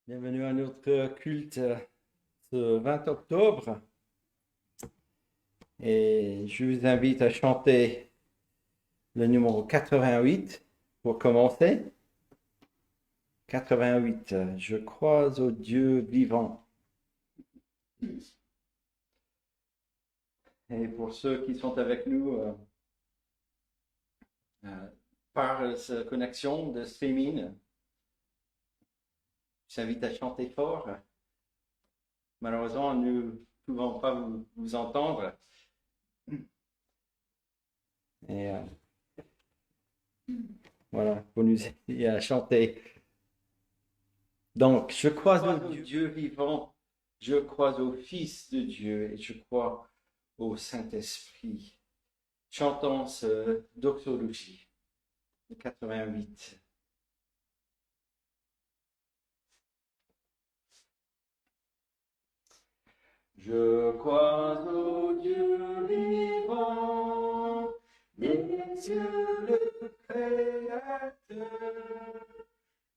Bienvenue à notre culte ce 20 octobre et je vous invite à chanter le numéro 88 pour commencer. 88, je crois au Dieu vivant. Et pour ceux qui sont avec nous par cette connexion de streaming, je vous invite à chanter fort. Malheureusement, nous ne pouvons pas vous entendre. Et voilà, pour nous aider à chanter. Donc, je crois au Dieu vivant, je crois au Fils de Dieu et je crois au Saint-Esprit. Chantons ce doxologie, 88. Je crois au Dieu vivant, des cieux le Créateur.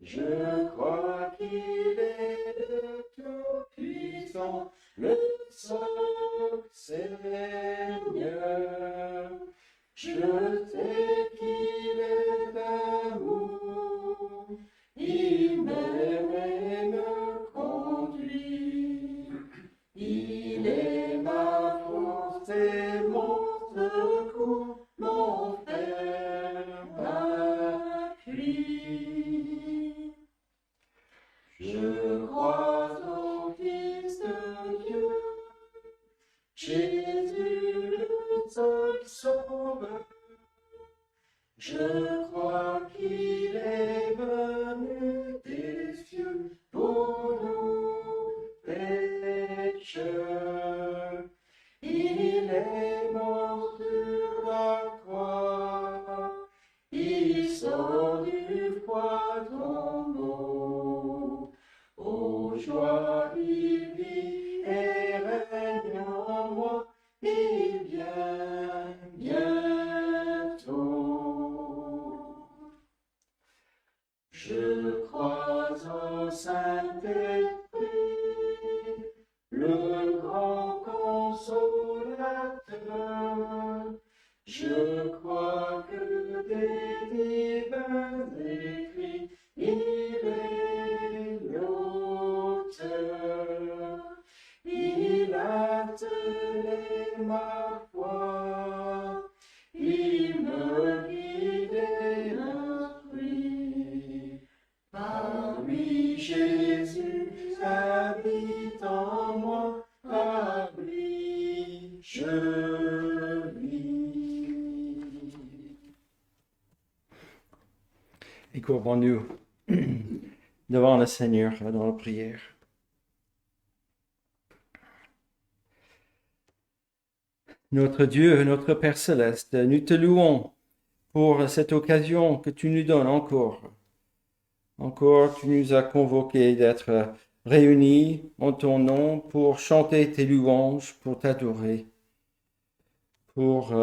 Je crois qu'il est le Tout-Puissant, le seul Seigneur. Je sais qu'il est amour, il m'aime et me conduit. Il est ma force et mon secours, mon frère, ma appui. Je crois au Fils de Dieu, Jésus le seul sauveur. Je crois qu'il est venu des cieux pour nous pécheurs. Il est mort sur la croix, il sort du froid tombeau. Ô joie, il vit et règne en moi, il vient bientôt. Je crois au Saint-Esprit, le grand consolateur. Je crois que des divins écrits, il est l'auteur. Il a scellé ma foi, il me guide et instruit. Par lui, Jésus habite en moi, par lui je vis. Et courbons-nous devant le Seigneur dans la prière. Notre Dieu, notre Père céleste, nous te louons pour cette occasion que tu nous donnes encore. Encore, tu nous as convoqués d'être réunis en ton nom pour chanter tes louanges, pour t'adorer, pour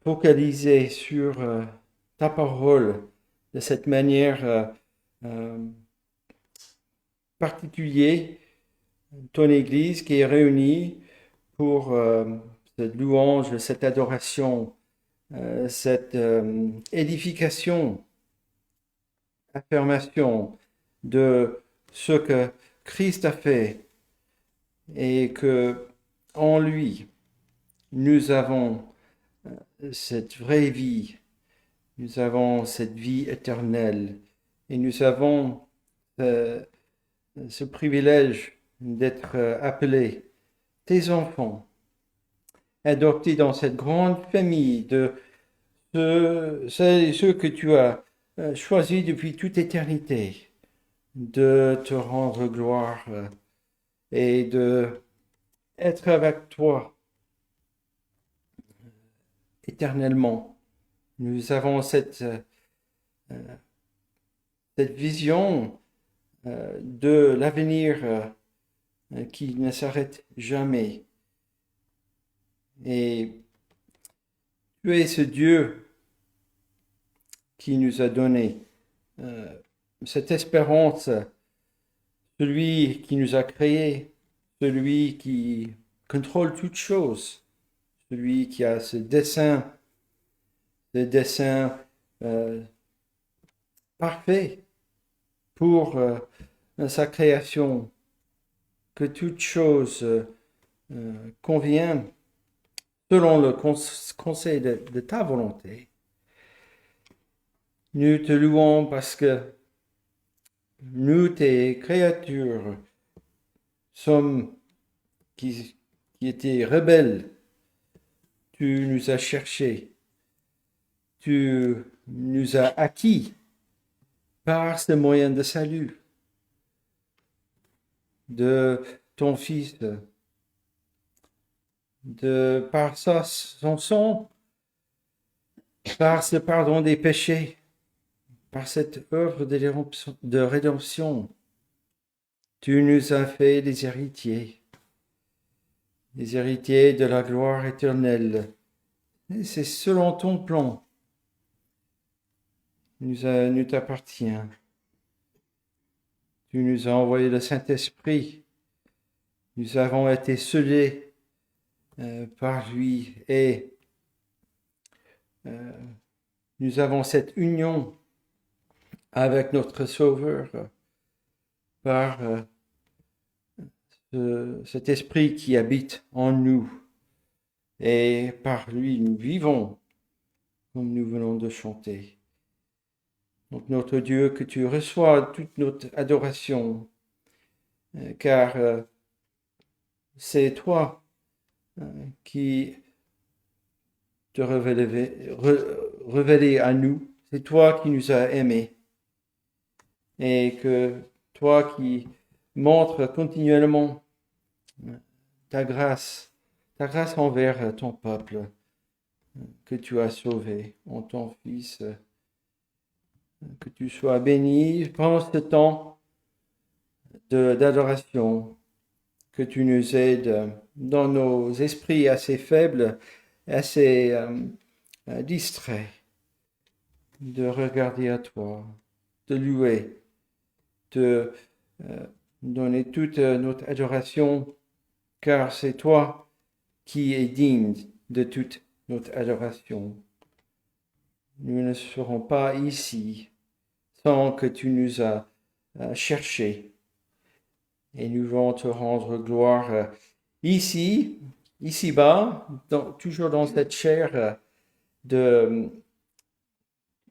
focaliser sur ta parole de cette manière particulière, ton Église qui est réunie pour cette louange, cette adoration, cette édification, affirmation de ce que Christ a fait et que en lui nous avons cette vraie vie, nous avons cette vie éternelle et nous avons ce privilège d'être appelés tes enfants, adoptés dans cette grande famille de ceux que tu as choisis depuis toute éternité de te rendre gloire et de être avec toi éternellement. Nous avons cette vision de l'avenir qui ne s'arrête jamais. Et tu es ce Dieu qui nous a donné cette espérance celui qui nous a créés, celui qui contrôle toutes choses, celui qui a ce dessein euh, parfait pour sa création, que toute chose convient selon le conseil de ta volonté. Nous te louons parce que nous, tes créatures, sommes qui étaient rebelles. Tu nous as cherchés. Tu nous as acquis par ce moyen de salut de ton Fils, par son sang, par ce pardon des péchés, par cette œuvre de rédemption. Tu nous as fait des héritiers de la gloire éternelle. Et c'est selon ton plan. Nous t'appartient. Tu nous as envoyé le Saint-Esprit. Nous avons été scellés par lui et nous avons cette union avec notre Sauveur par cet esprit qui habite en nous. Et par lui, nous vivons comme nous venons de chanter. Donc notre Dieu, que tu reçois toute notre adoration, car c'est toi qui te révélé à nous, c'est toi qui nous as aimés, et que toi qui montres continuellement ta grâce envers ton peuple que tu as sauvé en ton Fils. Que tu sois béni pendant ce temps d'adoration, que tu nous aides dans nos esprits assez faibles, assez distraits, de regarder à toi, de louer, de donner toute notre adoration, car c'est toi qui es digne de toute notre adoration. Nous ne serons pas ici sans que tu nous as cherchés. Et nous allons te rendre gloire ici-bas, toujours dans cette chair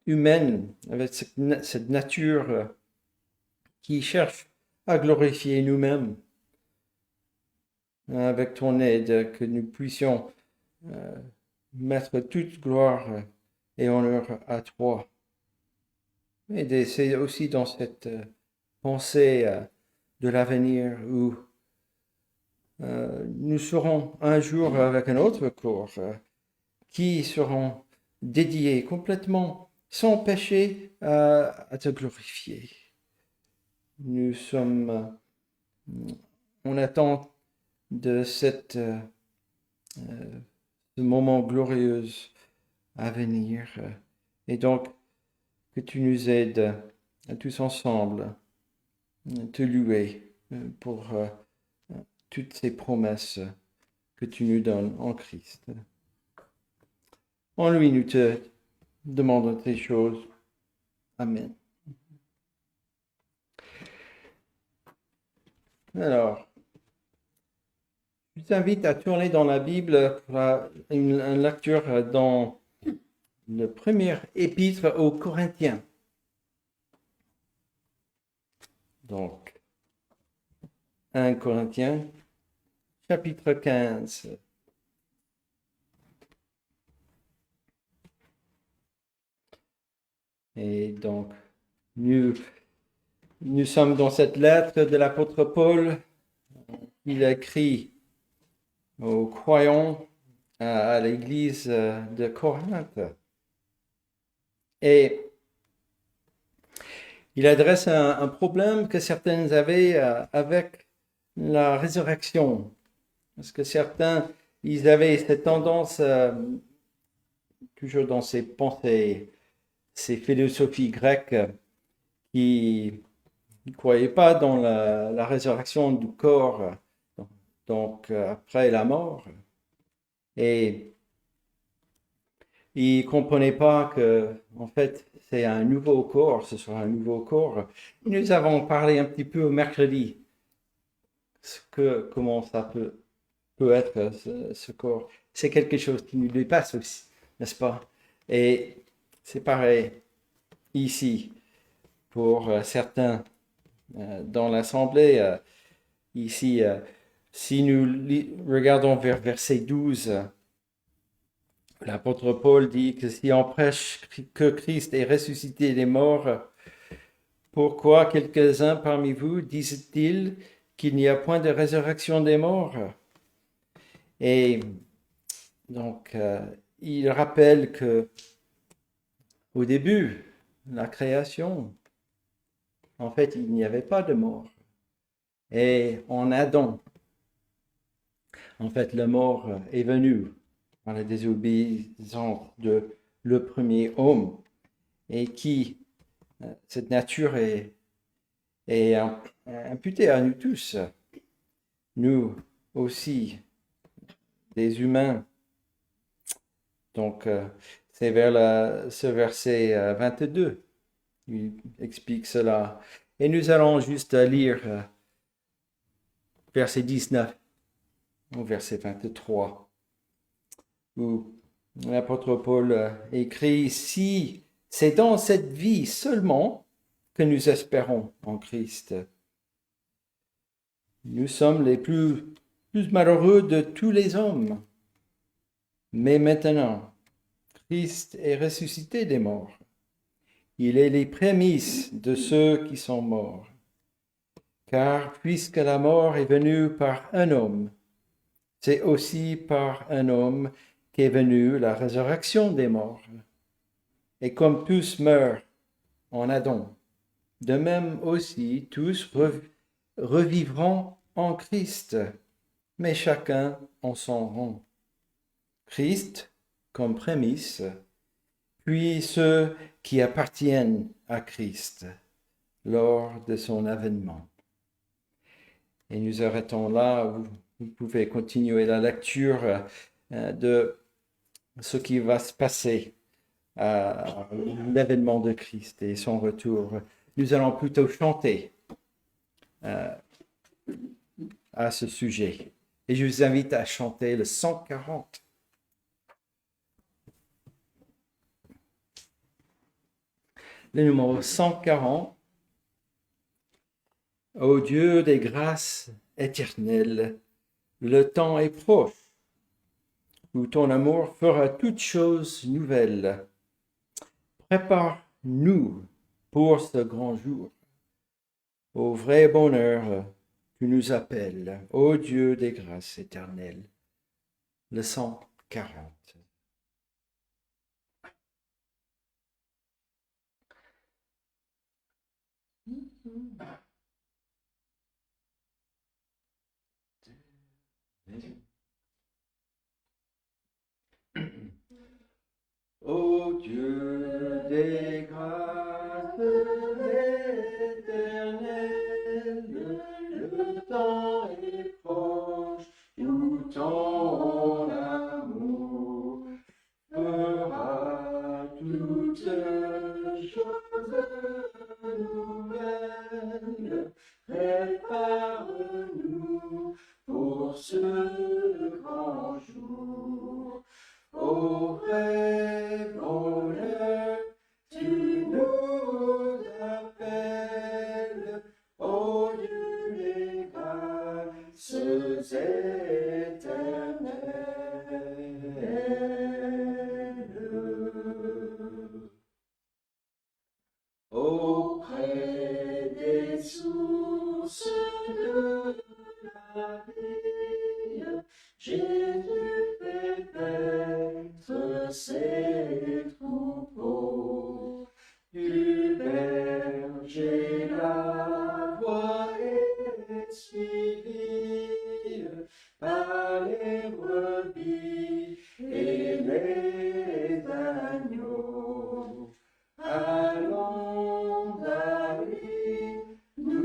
humaine, avec cette nature qui cherche à glorifier nous-mêmes. Avec ton aide, que nous puissions mettre toute gloire et honneur à toi. Et c'est aussi dans cette pensée de l'avenir où nous serons un jour avec un autre corps qui seront dédiés complètement, sans péché, à te glorifier. Nous sommes en attente de ce moment glorieux à venir. Et donc, que tu nous aides à tous ensemble te louer pour toutes ces promesses que tu nous donnes en Christ. En lui, nous te demandons ces choses. Amen. Alors, je t'invite à tourner dans la Bible pour une lecture dans le premier épître aux Corinthiens. Donc, 1 Corinthiens, chapitre 15. Et donc, nous sommes dans cette lettre de l'apôtre Paul. Il écrit aux croyants à l'église de Corinthe. Et il adresse un problème que certains avaient avec la résurrection. Parce que certains, ils avaient cette tendance, toujours dans ces pensées, ces philosophies grecques qui ne croyaient pas dans la résurrection du corps, donc après la mort. Et ils ne comprenaient pas que, en fait, c'est un nouveau corps, ce sera un nouveau corps. Nous avons parlé un petit peu au mercredi, comment ça peut être ce corps. C'est quelque chose qui nous dépasse aussi, n'est-ce pas? Et c'est pareil ici pour certains dans l'assemblée. Ici, si nous regardons vers verset 12, l'apôtre Paul dit que si on prêche que Christ est ressuscité des morts, pourquoi quelques-uns parmi vous disent-ils qu'il n'y a point de résurrection des morts? Et donc, il rappelle que au début, la création, en fait, il n'y avait pas de mort. Et en Adam, en fait, la mort est venue par la désobéissance de le premier homme, et qui, cette nature est imputée à nous tous. Nous aussi, des humains. Donc, c'est vers ce verset 22, il explique cela. Et nous allons juste lire verset 19 au verset 23, où l'apôtre Paul écrit « Si c'est dans cette vie seulement que nous espérons en Christ, nous sommes les plus malheureux de tous les hommes. Mais maintenant, Christ est ressuscité des morts. Il est les prémices de ceux qui sont morts. Car puisque la mort est venue par un homme, c'est aussi par un homme qu'est venue la résurrection des morts. Et comme tous meurent en Adam, de même aussi tous revivront en Christ, mais chacun en son rang. Christ comme prémisse, puis ceux qui appartiennent à Christ lors de son avènement. Et nous arrêtons là où vous pouvez continuer la lecture de ce qui va se passer à l'avènement de Christ et son retour. Nous allons plutôt chanter à ce sujet. Et je vous invite à chanter le 140. Le numéro 140. Ô Dieu des grâces éternelles, le temps est proche, où ton amour fera toutes choses nouvelles. Prépare-nous pour ce grand jour. Au vrai bonheur, tu nous appelles, ô Dieu des grâces éternelles. Le 140. Ô Dieu des grâces éternelles, le temps est proche, où ton amour fera toutes choses nouvelles. Prépare-nous pour ce grand jour. Ô vrai bonheur, tu nous appelles, ô Dieu des grâces éternelles. Auprès des sources de la vie, Jésus fait paître ses troupeaux. Du berger la voix est suivie par les brebis et les agneaux. Allons à lui, nous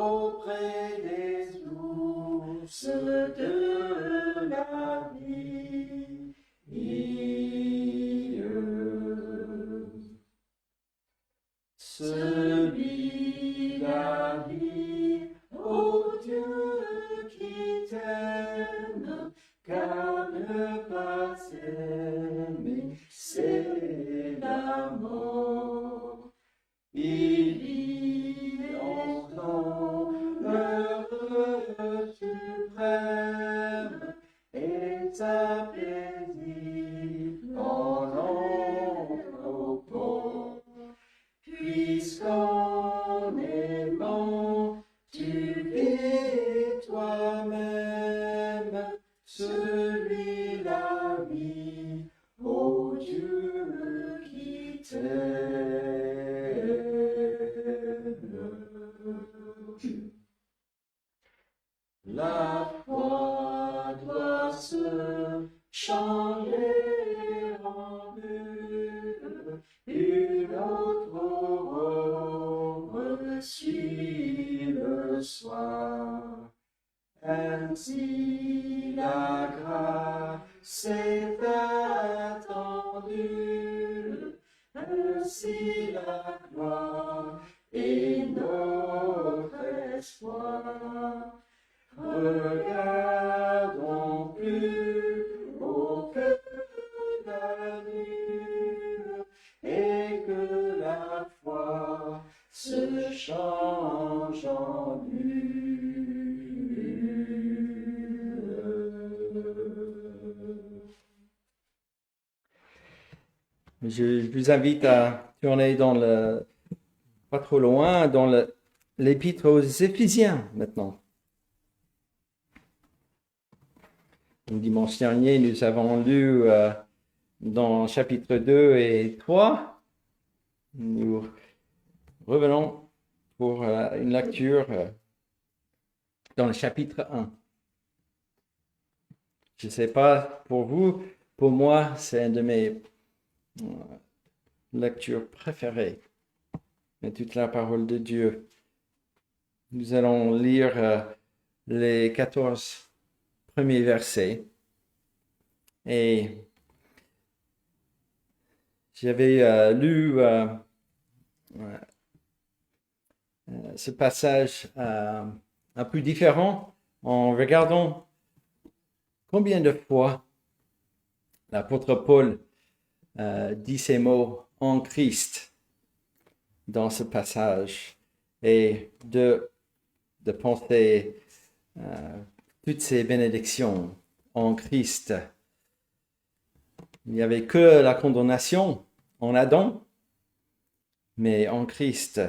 auprès des sources de la vie. Celui-là dit, ô Dieu qui t'aime, car ne pas s'aimer, c'est la mort. Il dit en ton heure suprême, est apaisible en l'entrepôt. Puisqu'en aimant, tu vis toi-même, celui-là vit, ô Dieu qui t'aime. La foi doit se changer en une autre aurore suit le soir. Ainsi la grâce est attendue, ainsi la gloire est notre espoir. Regardons plus haut que la nuit et que la foi se change en Je vous invite à tourner pas trop loin, dans l'épître aux Éphésiens maintenant. Le dimanche dernier, nous avons lu dans chapitre 2 et 3. Nous revenons pour une lecture dans le chapitre 1. Je ne sais pas pour vous, pour moi, c'est une de mes lectures préférées de toute la parole de Dieu. Nous allons lire les 14 premiers versets. Et j'avais lu ce passage un peu différent en regardant combien de fois l'apôtre Paul dit ces mots en Christ dans ce passage et de penser toutes ces bénédictions en Christ. Il n'y avait que la condamnation en Adam, mais en Christ,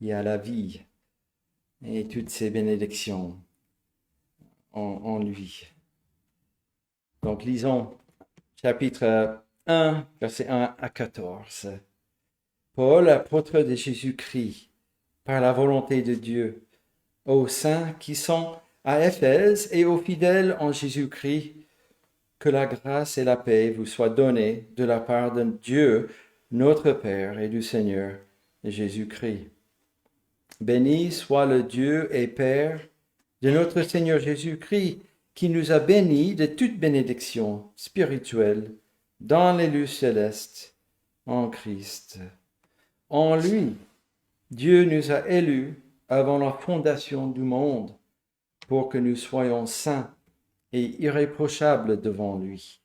il y a la vie et toutes ces bénédictions en lui. Donc, lisons chapitre 1, versets 1 à 14. Paul, apôtre de Jésus-Christ, par la volonté de Dieu, aux saints qui sont à Éphèse et aux fidèles en Jésus-Christ, que la grâce et la paix vous soient données de la part de Dieu, notre Père et du Seigneur Jésus-Christ. Béni soit le Dieu et Père de notre Seigneur Jésus-Christ, qui nous a bénis de toute bénédiction spirituelle dans les lieux célestes en Christ. En lui, Dieu nous a élus avant la fondation du monde pour que nous soyons saints et irréprochables devant lui.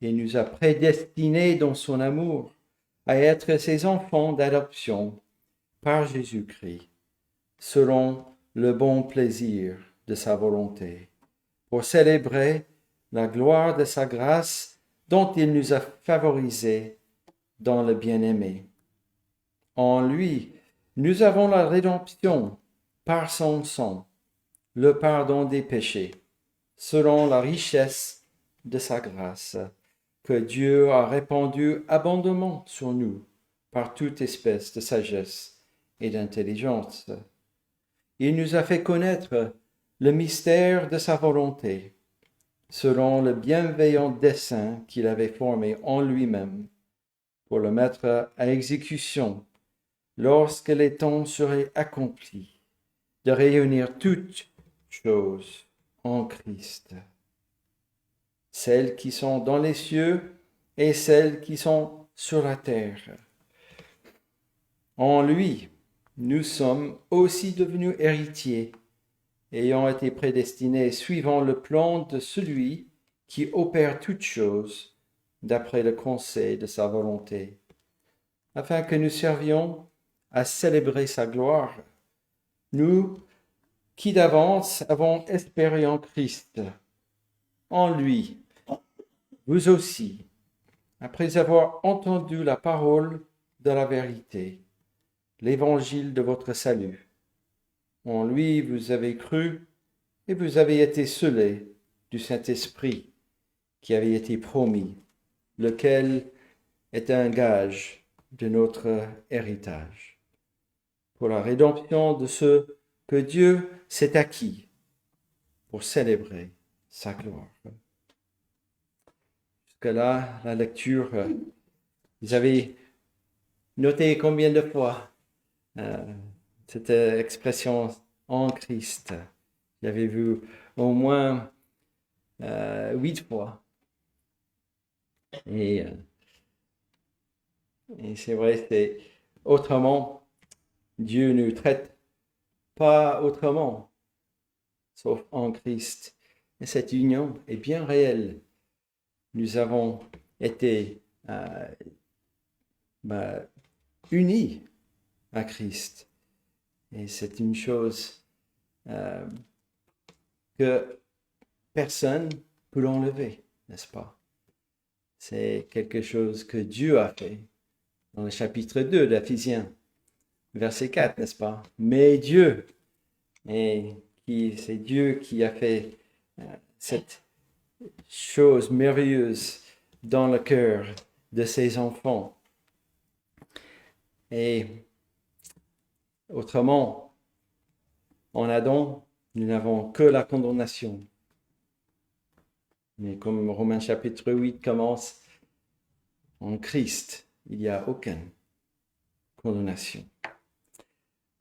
Il nous a prédestinés dans son amour à être ses enfants d'adoption par Jésus-Christ, selon le bon plaisir de sa volonté, pour célébrer la gloire de sa grâce dont il nous a favorisés dans le bien-aimé. En lui, nous avons la rédemption par son sang, le pardon des péchés, selon la richesse de sa grâce, que Dieu a répandue abondamment sur nous par toute espèce de sagesse et d'intelligence. Il nous a fait connaître le mystère de sa volonté, selon le bienveillant dessein qu'il avait formé en lui-même, pour le mettre à exécution lorsque les temps seraient accomplis, de réunir toutes choses en Christ, celles qui sont dans les cieux et celles qui sont sur la terre. En lui, nous sommes aussi devenus héritiers, ayant été prédestinés suivant le plan de celui qui opère toutes choses d'après le conseil de sa volonté, afin que nous servions à célébrer sa gloire, nous qui d'avance avons espéré en Christ. En lui, vous aussi, après avoir entendu la parole de la vérité, l'évangile de votre salut. En lui, vous avez cru et vous avez été scellés du Saint-Esprit qui avait été promis, lequel est un gage de notre héritage, pour la rédemption de ceux que Dieu s'est acquis pour célébrer sa gloire. Jusque-là, la lecture, vous avez noté combien de fois cette expression en Christ. J'avais vu au moins 8 fois. Et c'est vrai, c'est autrement, Dieu ne traite pas autrement, sauf en Christ. Et cette union est bien réelle. Nous avons été unis à Christ. Et c'est une chose que personne ne peut l'enlever, n'est-ce pas? C'est quelque chose que Dieu a fait dans le chapitre 2 d'Éphésiens, verset 4, n'est-ce pas? Mais Dieu, c'est Dieu qui a fait cette chose merveilleuse dans le cœur de ses enfants. Et autrement, en Adam, nous n'avons que la condamnation. Mais comme Romains chapitre 8 commence, en Christ, il n'y a aucune condamnation.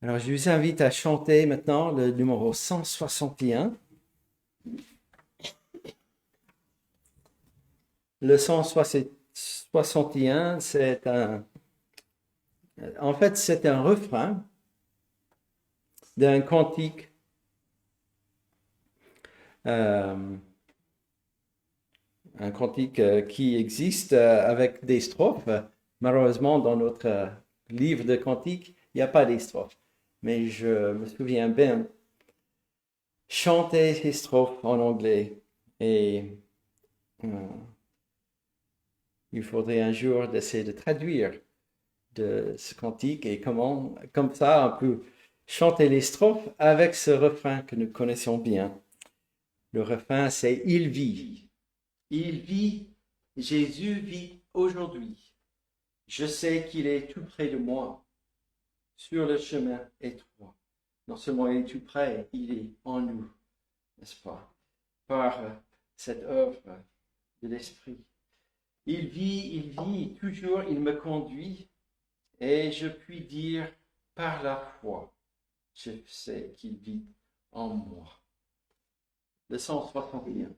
Alors, je vous invite à chanter maintenant le numéro 161. Le 161, c'est un refrain d'un cantique qui existe avec des strophes. Malheureusement, dans notre livre de cantiques, il n'y a pas des strophes. Mais je me souviens bien chanter ces strophes en anglais. Et il faudrait un jour d'essayer de traduire de ce cantique et comme ça, on peut chanter les strophes avec ce refrain que nous connaissons bien. Le refrain, c'est « Il vit ». Il vit, Jésus vit aujourd'hui. Je sais qu'il est tout près de moi, sur le chemin étroit. Non seulement il est tout près, il est en nous, n'est-ce pas? Par cette œuvre de l'Esprit. Il vit, toujours il me conduit, et je puis dire par la foi, je sais qu'il vit en moi. Le 161.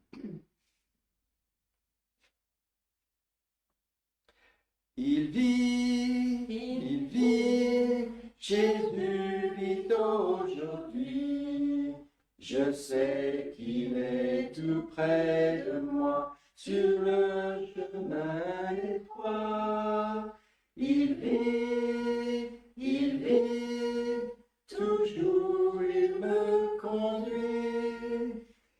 Il vit, Jésus vit aujourd'hui. Je sais qu'il est tout près de moi, sur le chemin étroit. Il vit, toujours il me conduit,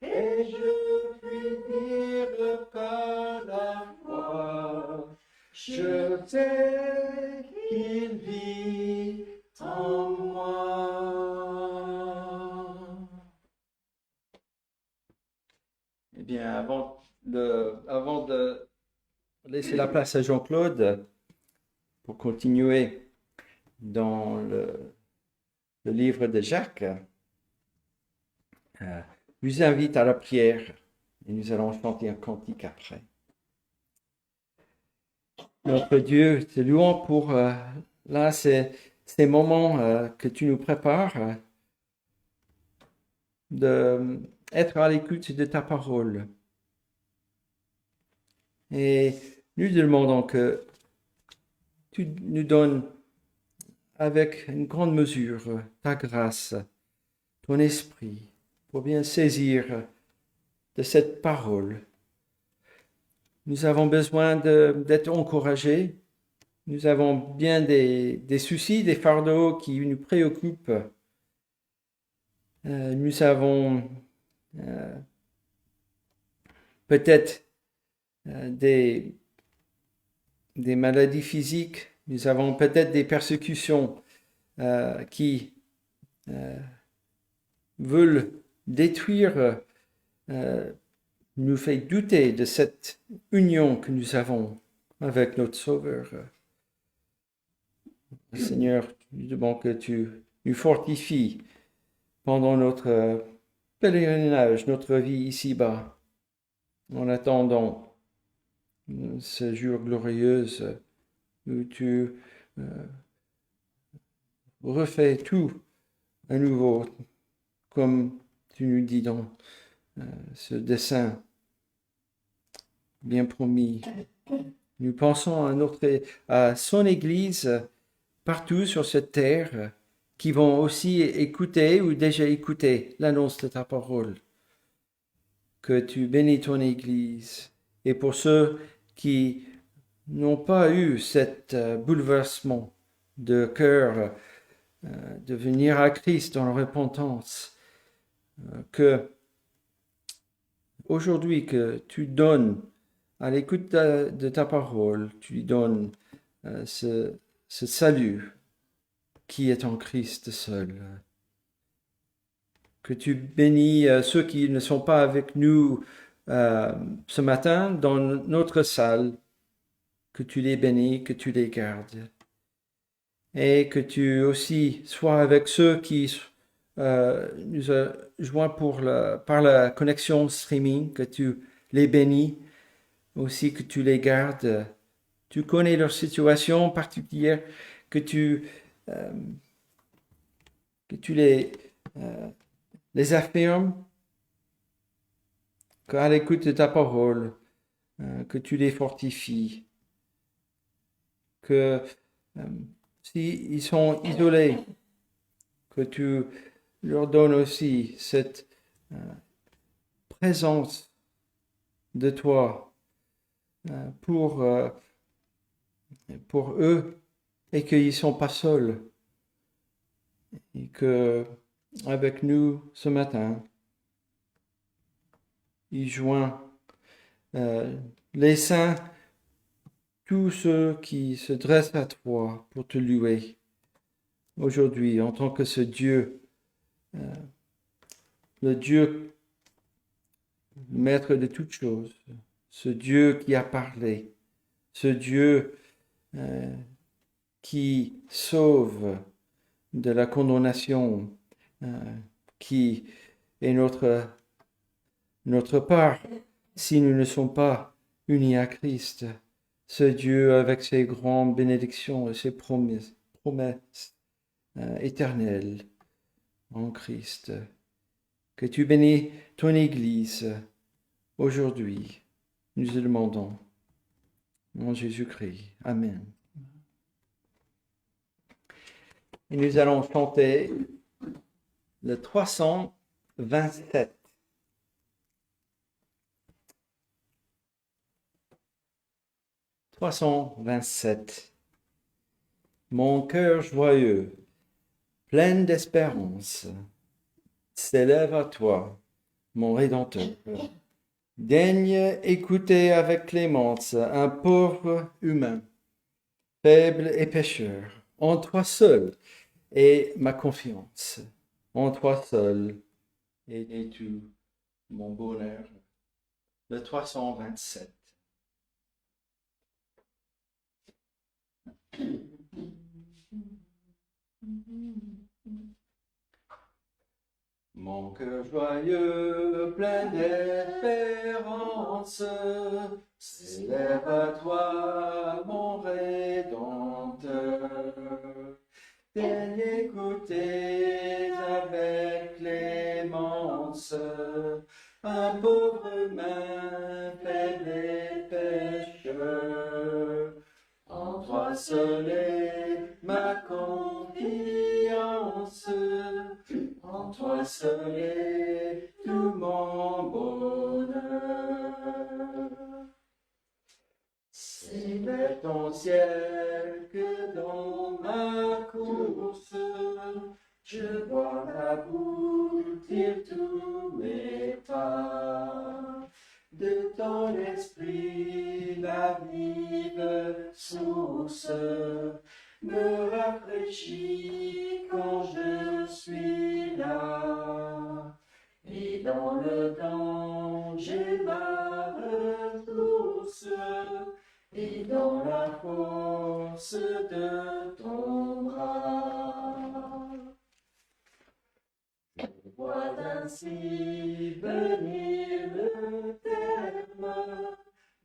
et je puis dire par la foi. Je sais qu'il vit en moi. Eh bien, avant de laisser la place à Jean-Claude pour continuer dans le livre de Jacques, je vous invite à la prière et nous allons chanter un cantique après. Notre Dieu, te louons pour ces moments que tu nous prépares d'être à l'écoute de ta parole. Et nous demandons que tu nous donnes avec une grande mesure ta grâce, ton esprit, pour bien saisir de cette parole. Nous avons besoin d'être encouragés. Nous avons bien des soucis, des fardeaux qui nous préoccupent. Nous avons peut-être des maladies physiques. Nous avons peut-être des persécutions qui veulent détruire, nous fait douter de cette union que nous avons avec notre Sauveur. Seigneur, nous demandons que tu nous fortifies pendant notre pèlerinage, notre vie ici-bas, en attendant ce jour glorieux où tu refais tout à nouveau, comme tu nous dis dans ce dessein bien promis. Nous pensons à son Église partout sur cette terre qui vont aussi écouter ou déjà écouter l'annonce de ta parole. Que tu bénis ton Église. Et pour ceux qui n'ont pas eu cet bouleversement de cœur, de venir à Christ en repentance, que aujourd'hui que tu donnes à l'écoute de ta parole, tu lui donnes ce salut qui est en Christ seul. Que tu bénis ceux qui ne sont pas avec nous ce matin dans notre salle, que tu les bénis, que tu les gardes. Et que tu aussi sois avec ceux qui nous joints par la connexion streaming, que tu les bénis, aussi que tu les gardes. Tu connais leur situation particulière, que tu les affirmes, qu'à l'écoute de ta parole, que tu les fortifies, que s'ils sont isolés, que tu leur donnes aussi cette présence de toi pour eux et qu'ils ne sont pas seuls. Et que avec nous ce matin, il joint les saints, tous ceux qui se dressent à toi pour te louer aujourd'hui en tant que ce Dieu, le Dieu maître de toutes choses, ce Dieu qui a parlé, ce Dieu qui sauve de la condamnation, qui est notre part si nous ne sommes pas unis à Christ. Ce Dieu avec ses grandes bénédictions et ses promesses éternelles en Christ. Que tu bénis ton Église aujourd'hui. Nous le demandons. En Jésus-Christ. Amen. Et nous allons chanter le 327. Mon cœur joyeux, plein d'espérance, s'élève à toi, mon Rédempteur. Daigne écouter avec clémence un pauvre humain, faible et pécheur. En toi seul est ma confiance. En toi seul est tout mon bonheur. Le 327. Mon cœur joyeux, plein d'espérance, s'élève à toi, mon Rédempteur. Daigne écouter avec clémence délivrance. Un pauvre humain faible et pécheur. En toi seul est ma confiance, en toi seul est tout mon bonheur. C'est vers ton ciel que dans ma course, je vois aboutir tous mes pas. De ton esprit, la vive source me rafraîchit quand je suis là. Et dans le danger, ma ressource, et dans la force de ton bras. Je vois ainsi venir le terme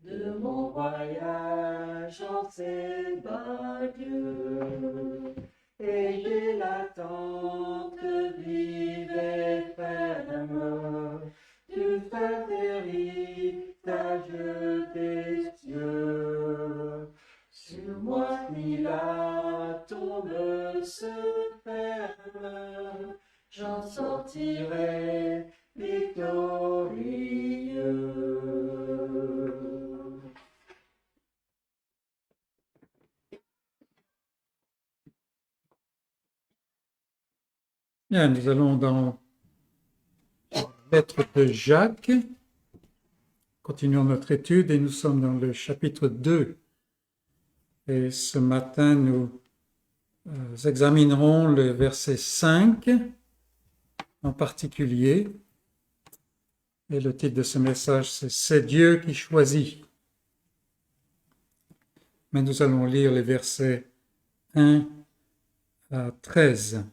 de mon voyage en ces bas lieux, et j'ai l'attente vive et ferme du frère héritage des cieux. Sur moi ni la tombe se ferme, j'en sortirai victorieux. Bien, nous allons dans la lettre de Jacques. Continuons notre étude et nous sommes dans le chapitre 2. Et ce matin, nous examinerons le verset 5 en particulier. Et le titre de ce message, c'est Dieu qui choisit. Mais nous allons lire les versets 1 à 13.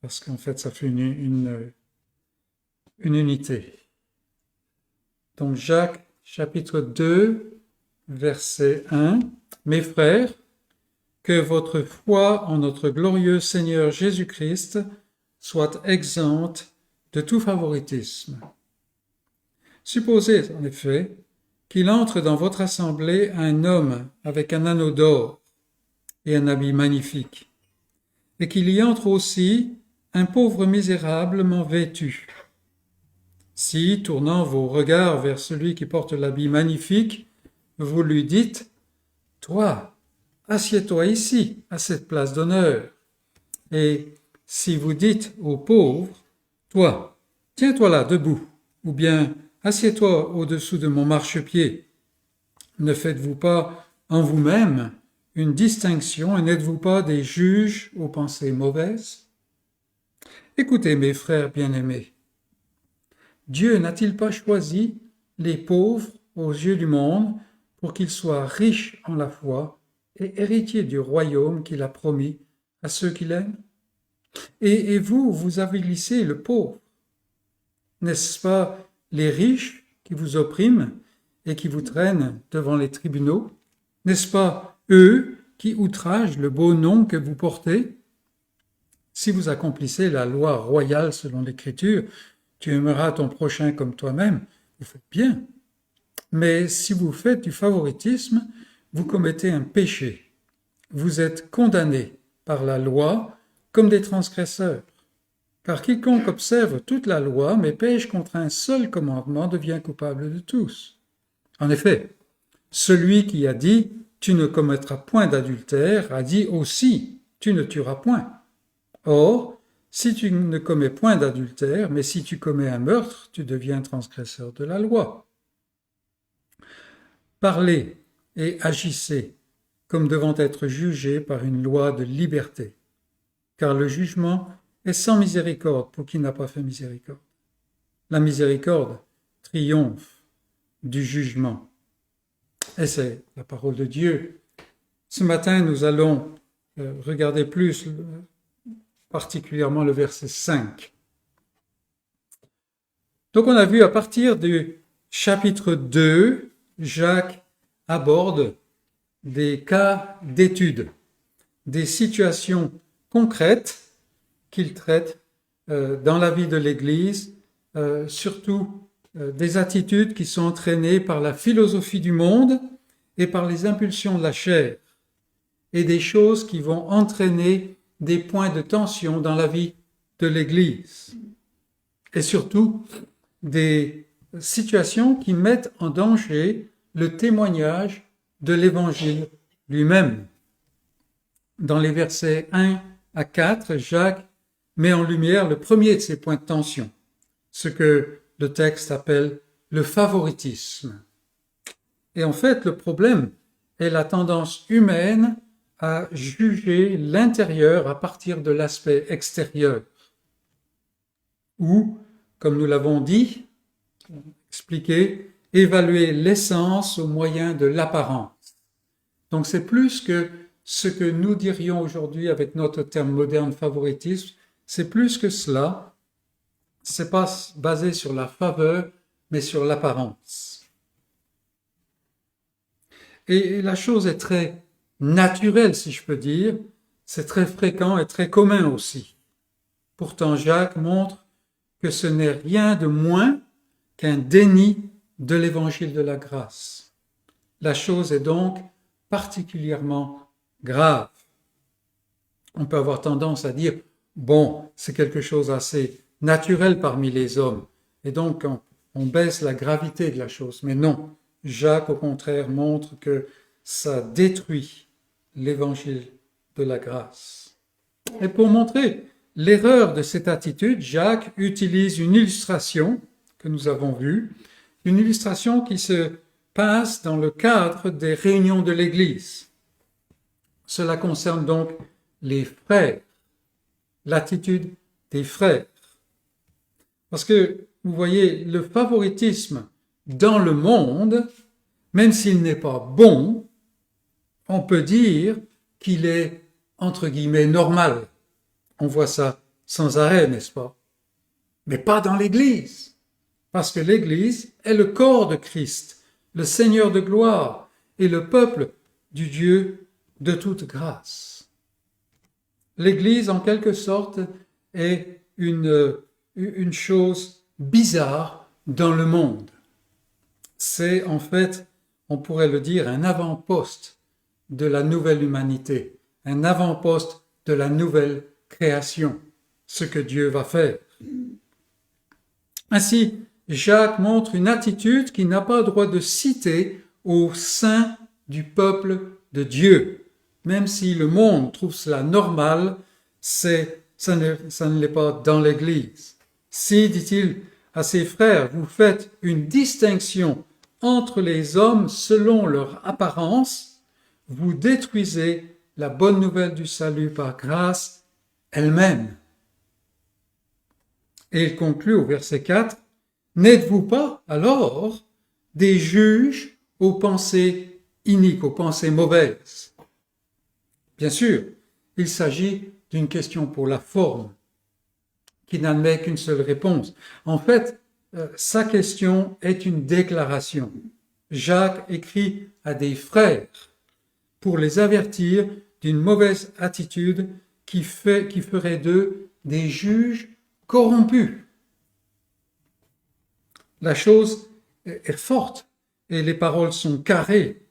Parce qu'en fait, ça fait une unité. Donc Jacques, chapitre 2, verset 1. Mes frères, que votre foi en notre glorieux Seigneur Jésus-Christ soit exempte de tout favoritisme. Supposez, en effet, qu'il entre dans votre assemblée un homme avec un anneau d'or et un habit magnifique, et qu'il y entre aussi un pauvre misérablement vêtu. Si, tournant vos regards vers celui qui porte l'habit magnifique, vous lui dites « Toi, assieds-toi ici, à cette place d'honneur. » Et si vous dites au pauvre « Toi, tiens-toi là, debout. » ou bien « Assieds-toi au-dessous de mon marchepied. » Ne faites-vous pas en vous-même une distinction et n'êtes-vous pas des juges aux pensées mauvaises? Écoutez, mes frères bien-aimés, Dieu n'a-t-il pas choisi les pauvres aux yeux du monde pour qu'ils soient riches en la foi et héritiers du royaume qu'il a promis à ceux qu'il aime? Et vous, vous avilissez le pauvre. N'est-ce pas les riches qui vous oppriment et qui vous traînent devant les tribunaux? N'est-ce pas eux qui outragent le beau nom que vous portez? Si vous accomplissez la loi royale selon l'Écriture, tu aimeras ton prochain comme toi-même, vous faites bien. Mais si vous faites du favoritisme, vous commettez un péché. Vous êtes condamnés par la loi comme des transgresseurs. Car quiconque observe toute la loi mais pêche contre un seul commandement devient coupable de tous. En effet, celui qui a dit « Tu ne commettras point d'adultère » a dit aussi « Tu ne tueras point ». Or, si tu ne commets point d'adultère, mais si tu commets un meurtre, tu deviens transgresseur de la loi. Parlez et agissez comme devant être jugés par une loi de liberté, car le jugement est sans miséricorde pour qui n'a pas fait miséricorde. La miséricorde triomphe du jugement. Et c'est la parole de Dieu. Ce matin, nous allons regarder plus particulièrement le verset 5. Donc on a vu à partir du chapitre 2, Jacques aborde des cas d'étude, des situations concrètes qu'il traite dans la vie de l'Église surtout des attitudes qui sont entraînées par la philosophie du monde et par les impulsions de la chair, et des choses qui vont entraîner des points de tension dans la vie de l'Église, et surtout des situations qui mettent en danger le témoignage de l'Évangile lui-même. Dans les versets 1 à 4, Jacques met en lumière le premier de ces points de tension, ce que le texte appelle le favoritisme. Et en fait, le problème est la tendance humaine à juger l'intérieur à partir de l'aspect extérieur, ou, comme nous l'avons dit, expliqué, évaluer l'essence au moyen de l'apparence. Donc c'est plus que ce que nous dirions aujourd'hui avec notre terme moderne favoritisme, c'est plus que cela. C'est pas basé sur la faveur, mais sur l'apparence. Et la chose est très naturelle, si je peux dire. C'est très fréquent et très commun aussi. Pourtant, Jacques montre que ce n'est rien de moins qu'un déni de l'évangile de la grâce. La chose est donc particulièrement grave. On peut avoir tendance à dire, bon, c'est quelque chose assez naturel parmi les hommes, et donc on baisse la gravité de la chose. Mais non, Jacques, au contraire, montre que ça détruit l'évangile de la grâce. Et pour montrer l'erreur de cette attitude, Jacques utilise une illustration que nous avons vue, une illustration qui se passe dans le cadre des réunions de l'Église. Cela concerne donc les frères, l'attitude des frères. Parce que, vous voyez, le favoritisme dans le monde, même s'il n'est pas bon, on peut dire qu'il est, entre guillemets, normal. On voit ça sans arrêt, n'est-ce pas? Mais pas dans l'Église, parce que l'Église est le corps de Christ, le Seigneur de gloire et le peuple du Dieu de toute grâce. L'Église, en quelque sorte, est une chose bizarre dans le monde. C'est en fait, on pourrait le dire, un avant-poste de la nouvelle humanité, un avant-poste de la nouvelle création, ce que Dieu va faire. Ainsi, Jacques montre une attitude qui n'a pas droit de citer au sein du peuple de Dieu. Même si le monde trouve cela normal, ça ne l'est pas dans l'Église. Si, dit-il à ses frères, vous faites une distinction entre les hommes selon leur apparence, vous détruisez la bonne nouvelle du salut par grâce elle-même. Et il conclut au verset 4, « N'êtes-vous pas, alors, des juges aux pensées iniques, aux pensées mauvaises ?» Bien sûr, il s'agit d'une question pour la forme, qui n'admet qu'une seule réponse. En fait, sa question est une déclaration. Jacques écrit à des frères pour les avertir d'une mauvaise attitude qui ferait d'eux des juges corrompus. La chose est forte et les paroles sont carrées,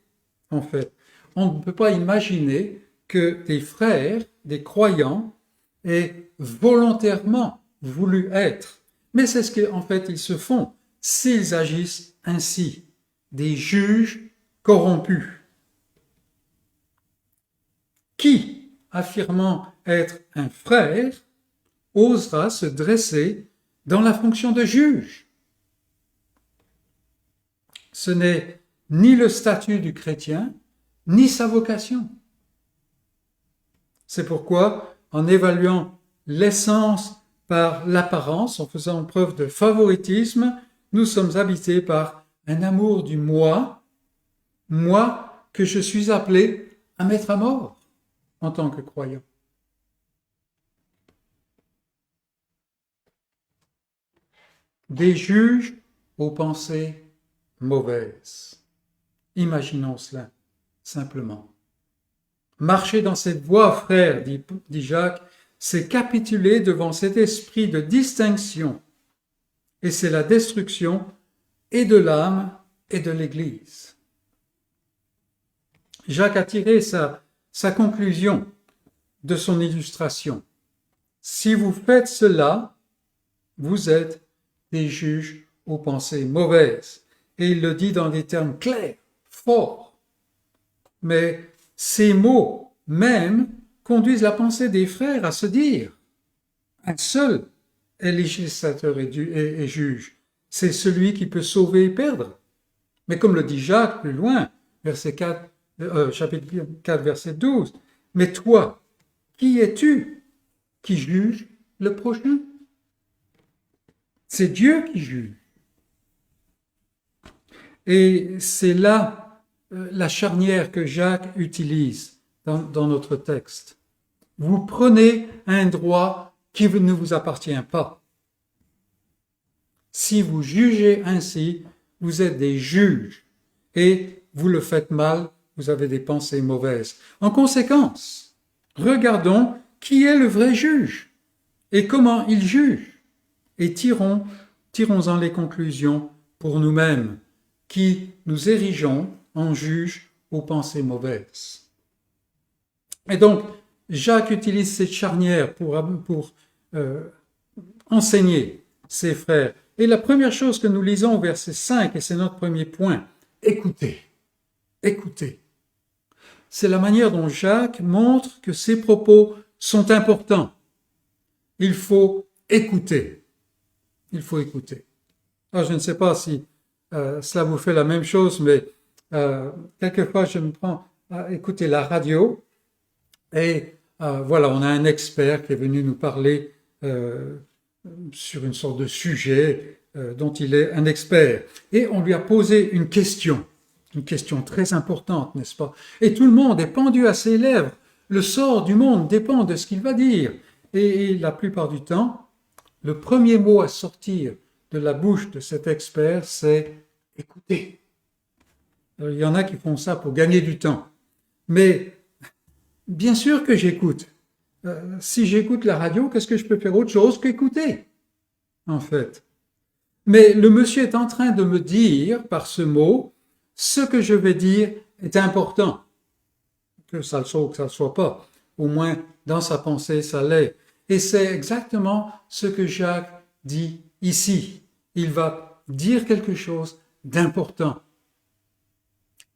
en fait. On ne peut pas imaginer que des frères, des croyants, aient volontairement voulu être. Mais c'est ce qu'en fait ils se font s'ils agissent ainsi, des juges corrompus. Qui, affirmant être un frère, osera se dresser dans la fonction de juge? Ce n'est ni le statut du chrétien, ni sa vocation. C'est pourquoi, en évaluant l'essence par l'apparence, en faisant preuve de favoritisme, nous sommes habités par un amour du moi que je suis appelé à mettre à mort en tant que croyant. Des juges aux pensées mauvaises. Imaginons cela, simplement. Marcher dans cette voie, frère, dit Jacques, c'est capituler devant cet esprit de distinction et c'est la destruction et de l'âme et de l'Église. Jacques a tiré sa conclusion de son illustration. Si vous faites cela, vous êtes des juges aux pensées mauvaises. Et il le dit dans des termes clairs, forts. Mais ces mots même conduisent la pensée des frères à se dire: un seul est législateur et juge, c'est celui qui peut sauver et perdre. Mais comme le dit Jacques plus loin, chapitre 4, verset 12, mais toi, qui es-tu qui juge le prochain? C'est Dieu qui juge. Et c'est là la charnière que Jacques utilise dans notre texte. Vous prenez un droit qui ne vous appartient pas. Si vous jugez ainsi, vous êtes des juges et vous le faites mal, vous avez des pensées mauvaises. En conséquence, regardons qui est le vrai juge et comment il juge et tirons-en les conclusions pour nous-mêmes qui nous érigeons en juges aux pensées mauvaises. Et donc, Jacques utilise cette charnière pour enseigner ses frères. Et la première chose que nous lisons au verset 5, et c'est notre premier point, écoutez, écoutez. C'est la manière dont Jacques montre que ses propos sont importants. Il faut écouter. Il faut écouter. Alors, je ne sais pas si cela vous fait la même chose, mais quelquefois je me prends à écouter la radio et voilà, on a un expert qui est venu nous parler sur une sorte de sujet dont il est un expert. Et on lui a posé une question très importante, n'est-ce pas? Et tout le monde est pendu à ses lèvres. Le sort du monde dépend de ce qu'il va dire. Et la plupart du temps, le premier mot à sortir de la bouche de cet expert, c'est « écoutez ». Il y en a qui font ça pour gagner du temps. Mais bien sûr que j'écoute. Si j'écoute la radio, qu'est-ce que je peux faire autre chose qu'écouter, en fait? Mais le monsieur est en train de me dire, par ce mot, ce que je vais dire est important. Que ça le soit ou que ça le soit pas. Au moins, dans sa pensée, ça l'est. Et c'est exactement ce que Jacques dit ici. Il va dire quelque chose d'important.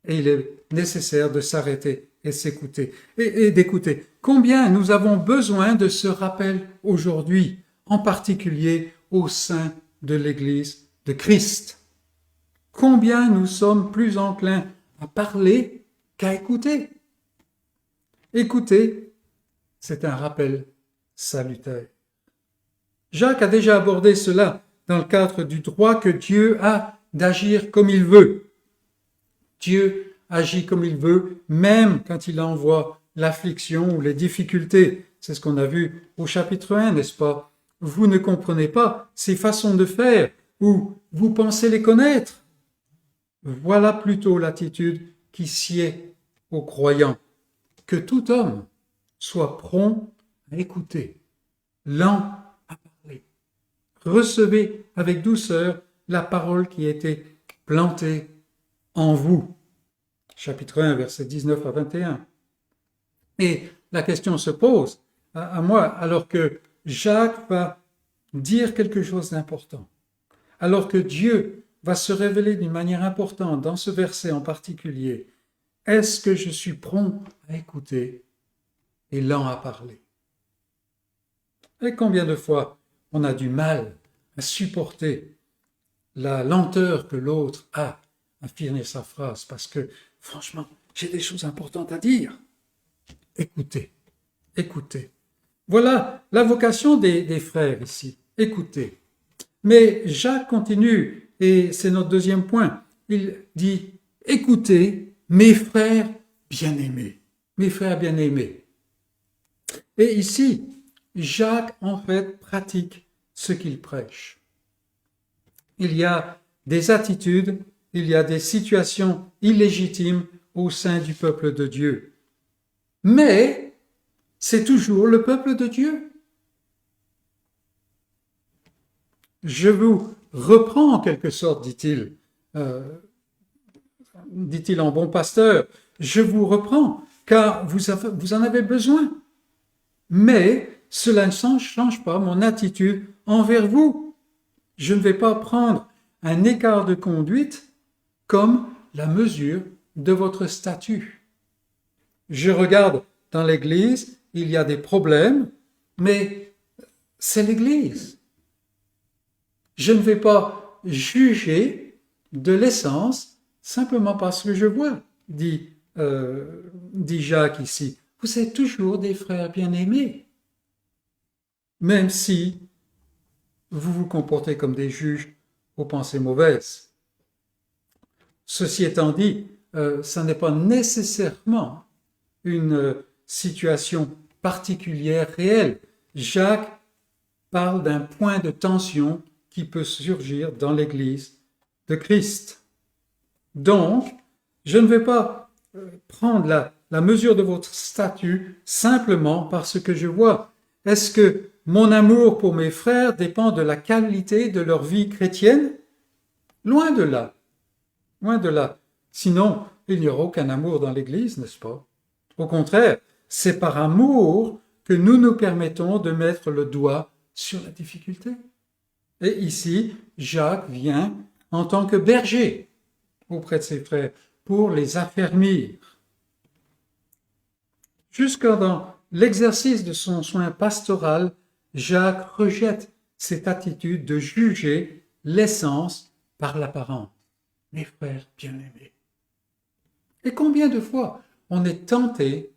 Et il est nécessaire de s'arrêter et s'écouter et d'écouter. Combien nous avons besoin de ce rappel aujourd'hui, en particulier au sein de l'Église de Christ. Combien nous sommes plus enclins à parler qu'à écouter. Écouter, c'est un rappel salutaire. Jacques a déjà abordé cela dans le cadre du droit que Dieu a d'agir comme il veut. Dieu agit comme il veut, même quand il envoie l'affliction ou les difficultés. C'est ce qu'on a vu au chapitre 1, n'est-ce pas? Vous ne comprenez pas ces façons de faire, ou vous pensez les connaître. Voilà plutôt l'attitude qui sied aux croyants. Que tout homme soit prompt à écouter, lent à parler. Recevez avec douceur la parole qui a été plantée en vous. Chapitre 1, versets 19 à 21. Et la question se pose à moi, alors que Jacques va dire quelque chose d'important, alors que Dieu va se révéler d'une manière importante dans ce verset en particulier, est-ce que je suis prompt à écouter et lent à parler? Et combien de fois on a du mal à supporter la lenteur que l'autre a à finir sa phrase, parce que, franchement, j'ai des choses importantes à dire. Écoutez, écoutez. Voilà la vocation des frères ici, écoutez. Mais Jacques continue, et c'est notre deuxième point. Il dit, écoutez, mes frères bien-aimés. Mes frères bien-aimés. Et ici, Jacques, en fait, pratique ce qu'il prêche. Il y a des attitudes, il y a des situations illégitimes au sein du peuple de Dieu. Mais c'est toujours le peuple de Dieu. Je vous reprend en quelque sorte, dit-il en bon pasteur, je vous reprends, car vous en avez besoin. Mais cela ne change pas mon attitude envers vous. Je ne vais pas prendre un écart de conduite comme la mesure de votre statut. Je regarde dans l'Église, il y a des problèmes, mais c'est l'Église. Je ne vais pas juger de l'essence simplement parce que je vois, dit Jacques ici. Vous êtes toujours des frères bien-aimés, même si vous vous comportez comme des juges aux pensées mauvaises. Ceci étant dit, ça n'est pas nécessairement une situation particulière réelle. Jacques parle d'un point de tension qui peut surgir dans l'Église de Christ. Donc, je ne vais pas prendre la mesure de votre statut simplement parce que je vois. Est-ce que mon amour pour mes frères dépend de la qualité de leur vie chrétienne? Loin de là. Loin de là. Sinon, il n'y aura aucun amour dans l'Église, n'est-ce pas? Au contraire, c'est par amour que nous nous permettons de mettre le doigt sur la difficulté. Et ici, Jacques vient en tant que berger auprès de ses frères pour les affermir. Jusque dans l'exercice de son soin pastoral, Jacques rejette cette attitude de juger l'essence par l'apparence. Mes frères bien-aimés. Et combien de fois on est tenté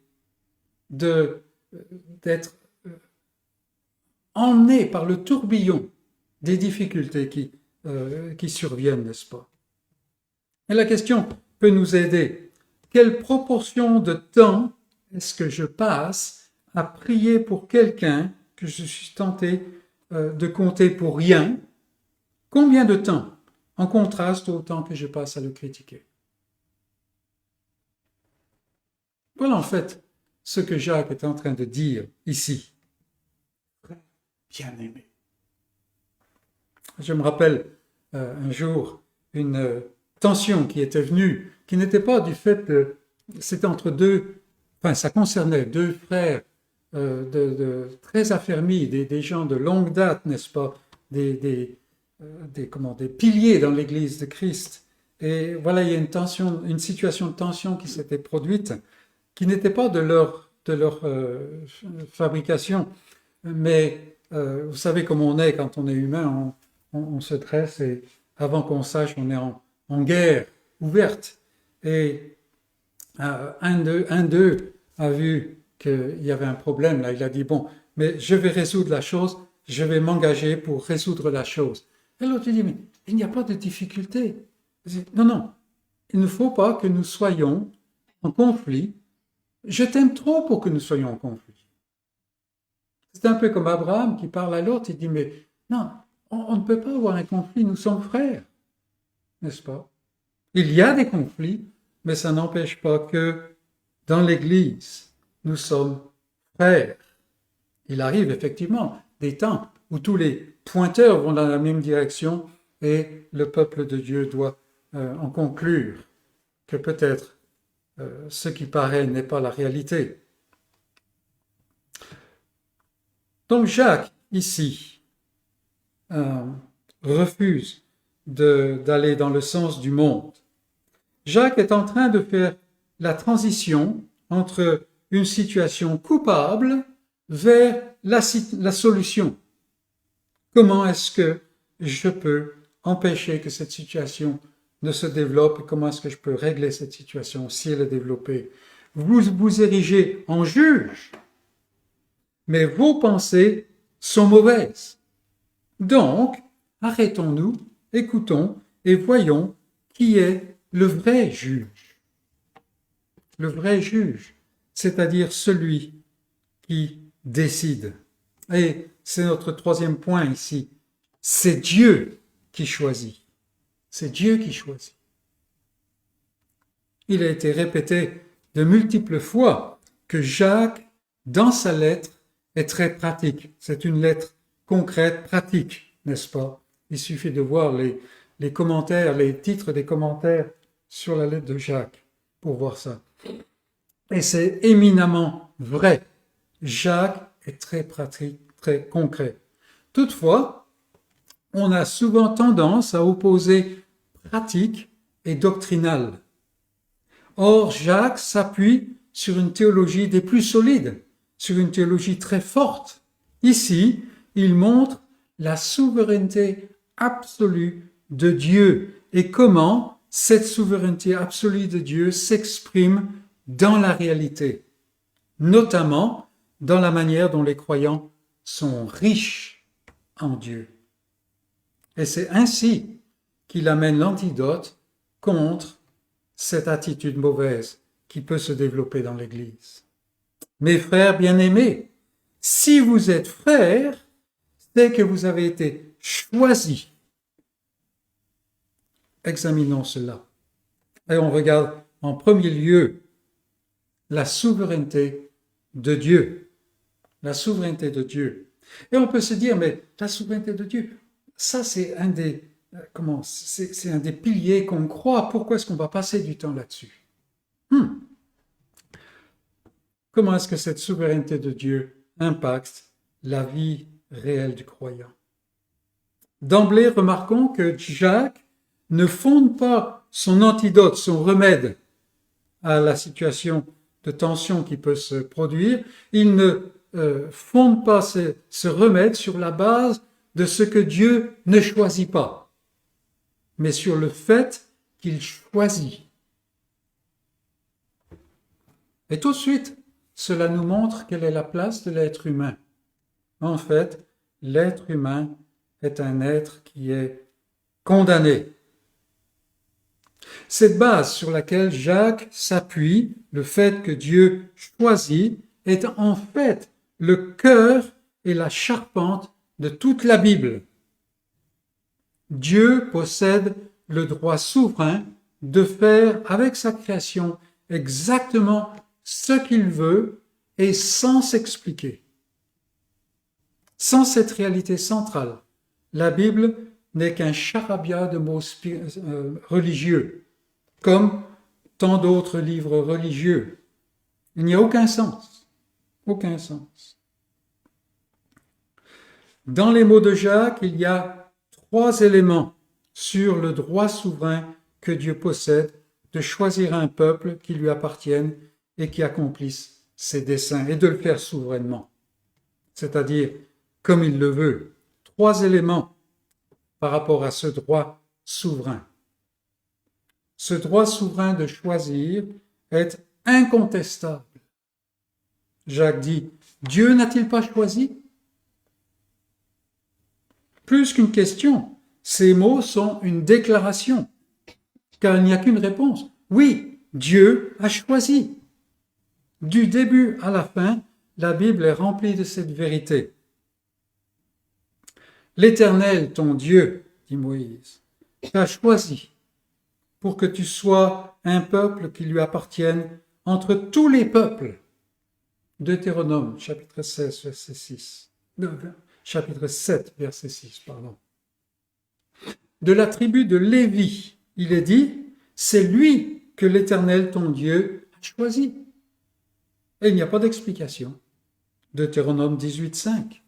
d'être emmené par le tourbillon des difficultés qui surviennent, n'est-ce pas? Et la question peut nous aider. Quelle proportion de temps est-ce que je passe à prier pour quelqu'un que je suis tenté de compter pour rien? Combien de temps, en contraste au temps que je passe à le critiquer? Voilà en fait ce que Jacques est en train de dire ici. Bien-aimé. Je me rappelle un jour une tension qui était venue, qui n'était pas du fait de... C'était entre ça concernait deux frères très affermis, des gens de longue date, n'est-ce pas, des piliers dans l'Église de Christ. Et voilà, il y a une situation de tension qui s'était produite, qui n'était pas de leur fabrication, mais vous savez comment on est quand on est humain, on se dresse et avant qu'on sache, on est en guerre ouverte. Et un d'eux a vu qu'il y avait un problème, là, il a dit, bon, mais je vais résoudre la chose, je vais m'engager pour résoudre la chose. Et l'autre dit, mais il n'y a pas de difficulté. Non, il ne faut pas que nous soyons en conflit. Je t'aime trop pour que nous soyons en conflit. C'est un peu comme Abraham qui parle à l'autre, il dit, mais non, on ne peut pas avoir un conflit, nous sommes frères, n'est-ce pas? Il y a des conflits, mais ça n'empêche pas que dans l'Église, nous sommes frères. Il arrive effectivement des temps où tous les pointeurs vont dans la même direction et le peuple de Dieu doit en conclure que peut-être ce qui paraît n'est pas la réalité. Donc Jacques, ici, refuse d'aller dans le sens du monde. Jacques est en train de faire la transition entre une situation coupable vers la solution. Comment est-ce que je peux empêcher que cette situation ne se développe? Comment est-ce que je peux régler cette situation si elle est développée? Vous vous érigez en juge, mais vos pensées sont mauvaises. Donc, arrêtons-nous, écoutons et voyons qui est le vrai juge. Le vrai juge, c'est-à-dire celui qui décide. Et c'est notre troisième point ici. C'est Dieu qui choisit. C'est Dieu qui choisit. Il a été répété de multiples fois que Jacques, dans sa lettre, est très pratique. C'est une lettre concrète, pratique, n'est-ce pas? Il suffit de voir les commentaires, les titres des commentaires sur la lettre de Jacques pour voir ça. Et c'est éminemment vrai. Jacques est très pratique, très concret. Toutefois, on a souvent tendance à opposer pratique et doctrinal. Or, Jacques s'appuie sur une théologie des plus solides, sur une théologie très forte. Ici, il montre la souveraineté absolue de Dieu et comment cette souveraineté absolue de Dieu s'exprime dans la réalité, notamment dans la manière dont les croyants sont riches en Dieu. Et c'est ainsi qu'il amène l'antidote contre cette attitude mauvaise qui peut se développer dans l'Église. Mes frères bien-aimés, si vous êtes frères, c'est que vous avez été choisis. Examinons cela. Et on regarde en premier lieu la souveraineté de Dieu. La souveraineté de Dieu. Et on peut se dire, mais la souveraineté de Dieu, ça c'est un des piliers qu'on croit. Pourquoi est-ce qu'on va passer du temps là-dessus? Comment est-ce que cette souveraineté de Dieu impacte la vie réelle du croyant? D'emblée, remarquons que Jacques ne fonde pas son antidote, son remède à la situation de tension qui peut se produire. Il ne fonde pas ce remède sur la base de ce que Dieu ne choisit pas, mais sur le fait qu'il choisit. Et tout de suite, cela nous montre quelle est la place de l'être humain. En fait, l'être humain est un être qui est condamné. Cette base sur laquelle Jacques s'appuie, le fait que Dieu choisit, est en fait le cœur et la charpente de toute la Bible. Dieu possède le droit souverain de faire avec sa création exactement ce qu'il veut et sans s'expliquer. Sans cette réalité centrale, la Bible n'est qu'un charabia de mots religieux, comme tant d'autres livres religieux. Il n'y a aucun sens. Aucun sens. Dans les mots de Jacques, il y a 3 éléments sur le droit souverain que Dieu possède de choisir un peuple qui lui appartienne et qui accomplisse ses desseins et de le faire souverainement, c'est-à-dire comme il le veut. 3 éléments par rapport à ce droit souverain. Ce droit souverain de choisir est incontestable. Jacques dit, Dieu n'a-t-il pas choisi? Plus qu'une question, ces mots sont une déclaration, car il n'y a qu'une réponse. Oui, Dieu a choisi. Du début à la fin, la Bible est remplie de cette vérité. L'Éternel, ton Dieu, dit Moïse, t'a choisi pour que tu sois un peuple qui lui appartienne entre tous les peuples. Deutéronome, chapitre 16, verset 6. Chapitre 7, verset 6, pardon. De la tribu de Lévi, il est dit, c'est lui que l'Éternel, ton Dieu, a choisi. Et il n'y a pas d'explication. Deutéronome 18, 5.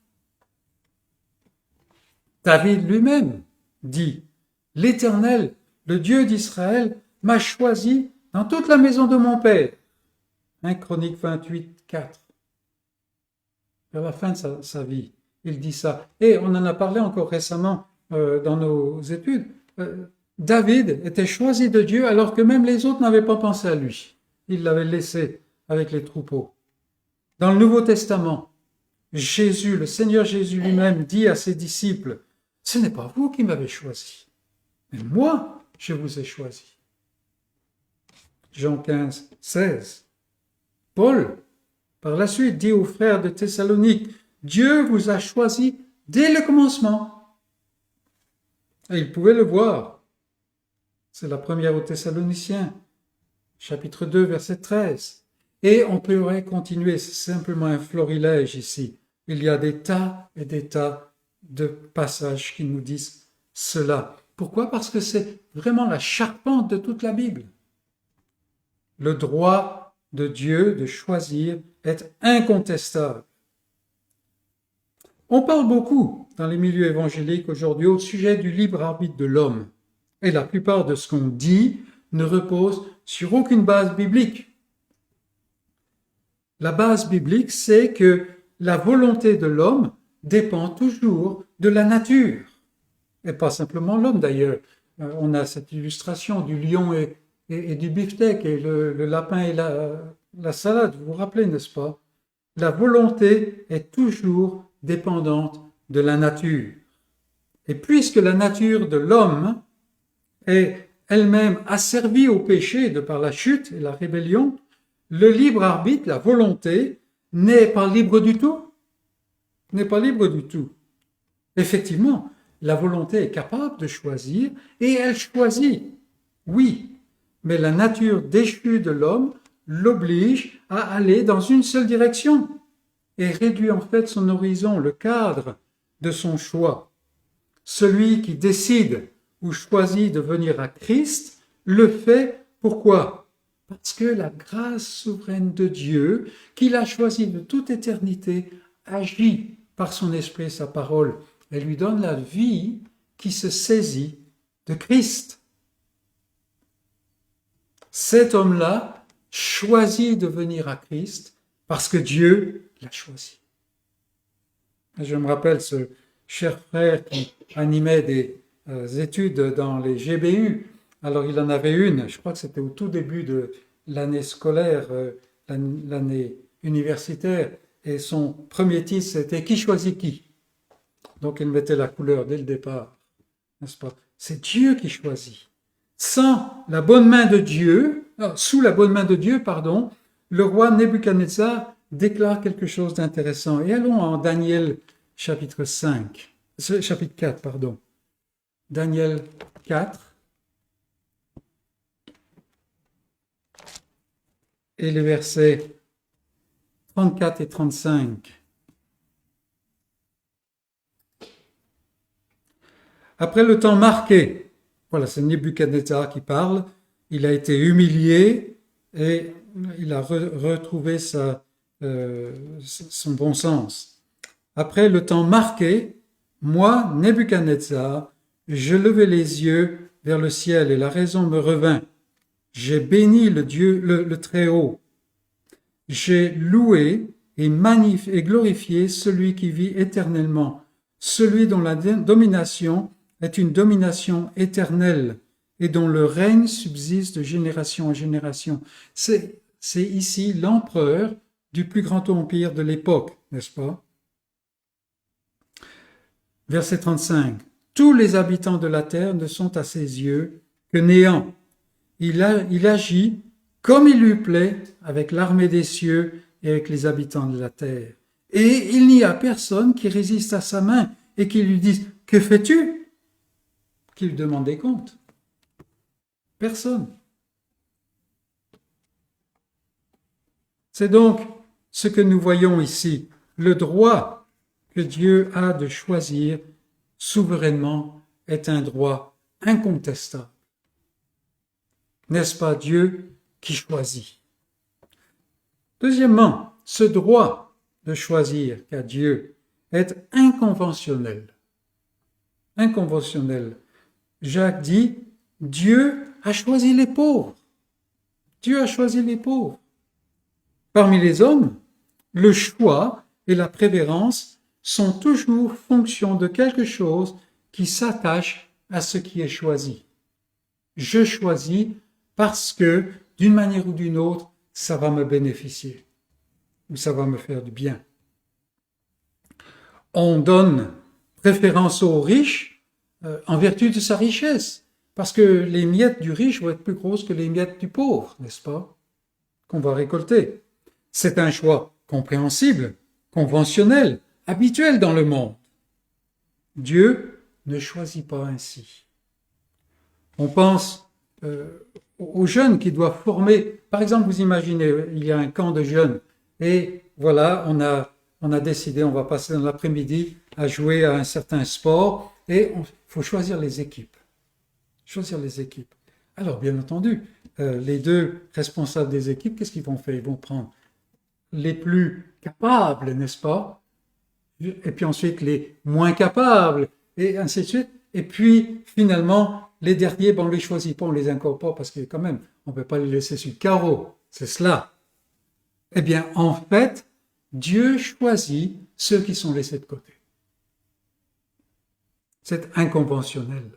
David lui-même dit, l'Éternel, le Dieu d'Israël, m'a choisi dans toute la maison de mon père. 1 Chronique 28, 4. Vers la fin de sa vie, il dit ça. Et on en a parlé encore récemment dans nos études. David était choisi de Dieu alors que même les autres n'avaient pas pensé à lui. Il l'avait laissé avec les troupeaux. Dans le Nouveau Testament, Jésus, le Seigneur Jésus lui-même dit à ses disciples, « Ce n'est pas vous qui m'avez choisi, mais moi, je vous ai choisi. » Jean 15, 16. Paul, par la suite, dit aux frères de Thessalonique, « Dieu vous a choisi dès le commencement. » Et ils pouvaient le voir. C'est la première aux Thessaloniciens, chapitre 2, verset 13. Et on pourrait continuer, c'est simplement un florilège ici. Il y a des tas et des tas de passages qui nous disent cela. Pourquoi? Parce que c'est vraiment la charpente de toute la Bible. Le droit de Dieu de choisir est incontestable. On parle beaucoup dans les milieux évangéliques aujourd'hui au sujet du libre arbitre de l'homme. Et la plupart de ce qu'on dit ne repose sur aucune base biblique. La base biblique, c'est que la volonté de l'homme dépend toujours de la nature. Et pas simplement l'homme d'ailleurs. On a cette illustration du lion et du beefsteak et le lapin et la salade, vous vous rappelez, n'est-ce pas? La volonté est toujours dépendante de la nature. Et puisque la nature de l'homme est elle-même asservie au péché de par la chute et la rébellion, le libre arbitre, la volonté, n'est pas libre du tout. N'est pas libre du tout. Effectivement, la volonté est capable de choisir et elle choisit. Oui, mais la nature déchue de l'homme l'oblige à aller dans une seule direction et réduit en fait son horizon, le cadre de son choix. Celui qui décide ou choisit de venir à Christ le fait pourquoi? Parce que la grâce souveraine de Dieu, qu'il a choisi de toute éternité, agit par son esprit et sa parole. Elle lui donne la vie qui se saisit de Christ. Cet homme-là choisit de venir à Christ parce que Dieu l'a choisi. Je me rappelle ce cher frère qui animait des études dans les GBU. Alors il en avait une, je crois que c'était au tout début de l'année scolaire, l'année universitaire, et son premier titre c'était « Qui choisit qui ?» Donc il mettait la couleur dès le départ, n'est-ce pas? C'est Dieu qui choisit. Sans la bonne main de Dieu, sous la bonne main de Dieu, pardon, le roi Nebuchadnezzar déclare quelque chose d'intéressant. Et allons en Daniel chapitre 4, pardon. Daniel 4. Et les versets 34 et 35. Après le temps marqué, voilà, c'est Nebuchadnezzar qui parle, il a été humilié et il a retrouvé son bon sens. Après le temps marqué, moi, Nebuchadnezzar, je levai les yeux vers le ciel et la raison me revint. J'ai béni le Dieu, le Très-Haut. J'ai loué et glorifié celui qui vit éternellement, celui dont la domination est une domination éternelle et dont le règne subsiste de génération en génération. C'est ici l'empereur du plus grand empire de l'époque, n'est-ce pas? Verset 35. Tous les habitants de la terre ne sont à ses yeux que néant. Il agit comme il lui plaît avec l'armée des cieux et avec les habitants de la terre. Et il n'y a personne qui résiste à sa main et qui lui dise « Que fais-tu » qui lui demande des comptes. Personne. C'est donc ce que nous voyons ici, le droit que Dieu a de choisir souverainement est un droit incontestable. N'est-ce pas Dieu qui choisit? Deuxièmement, ce droit de choisir qu'a Dieu est inconventionnel. Inconventionnel. Jacques dit, Dieu a choisi les pauvres. Dieu a choisi les pauvres. Parmi les hommes, le choix et la préférence sont toujours fonction de quelque chose qui s'attache à ce qui est choisi. Je choisis parce que, d'une manière ou d'une autre, ça va me bénéficier ou ça va me faire du bien. On donne préférence aux riches en vertu de sa richesse, parce que les miettes du riche vont être plus grosses que les miettes du pauvre, n'est-ce pas, qu'on va récolter. C'est un choix compréhensible, conventionnel, habituel dans le monde. Dieu ne choisit pas ainsi. On pense aux jeunes qui doivent former. Par exemple, vous imaginez, il y a un camp de jeunes et voilà, on a décidé, on va passer dans l'après-midi à jouer à un certain sport et il faut choisir les équipes. Choisir les équipes. Alors, bien entendu, les deux responsables des équipes, qu'est-ce qu'ils vont faire? Ils vont prendre les plus capables, n'est-ce pas? Et puis ensuite les moins capables, et ainsi de suite. Et puis, finalement, les derniers, on ne les choisit pas, on les incorpore, parce que quand même, on ne peut pas les laisser sur le carreau. C'est cela. Eh bien, en fait, Dieu choisit ceux qui sont laissés de côté. C'est inconventionnel.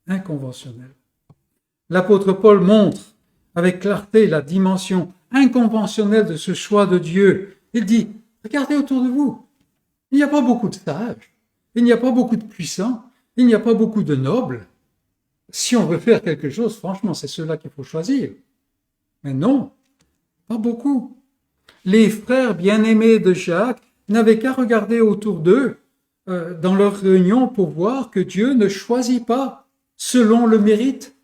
Inconventionnel. L'apôtre Paul montre avec clarté la dimension inconventionnelle de ce choix de Dieu. Il dit, regardez autour de vous. Il n'y a pas beaucoup de sages. Il n'y a pas beaucoup de puissants. Il n'y a pas beaucoup de nobles. Si on veut faire quelque chose, franchement, c'est ceux-là qu'il faut choisir. Mais non, pas beaucoup. Les frères bien-aimés de Jacques n'avaient qu'à regarder autour d'eux dans leur réunion pour voir que Dieu ne choisit pas selon le mérite.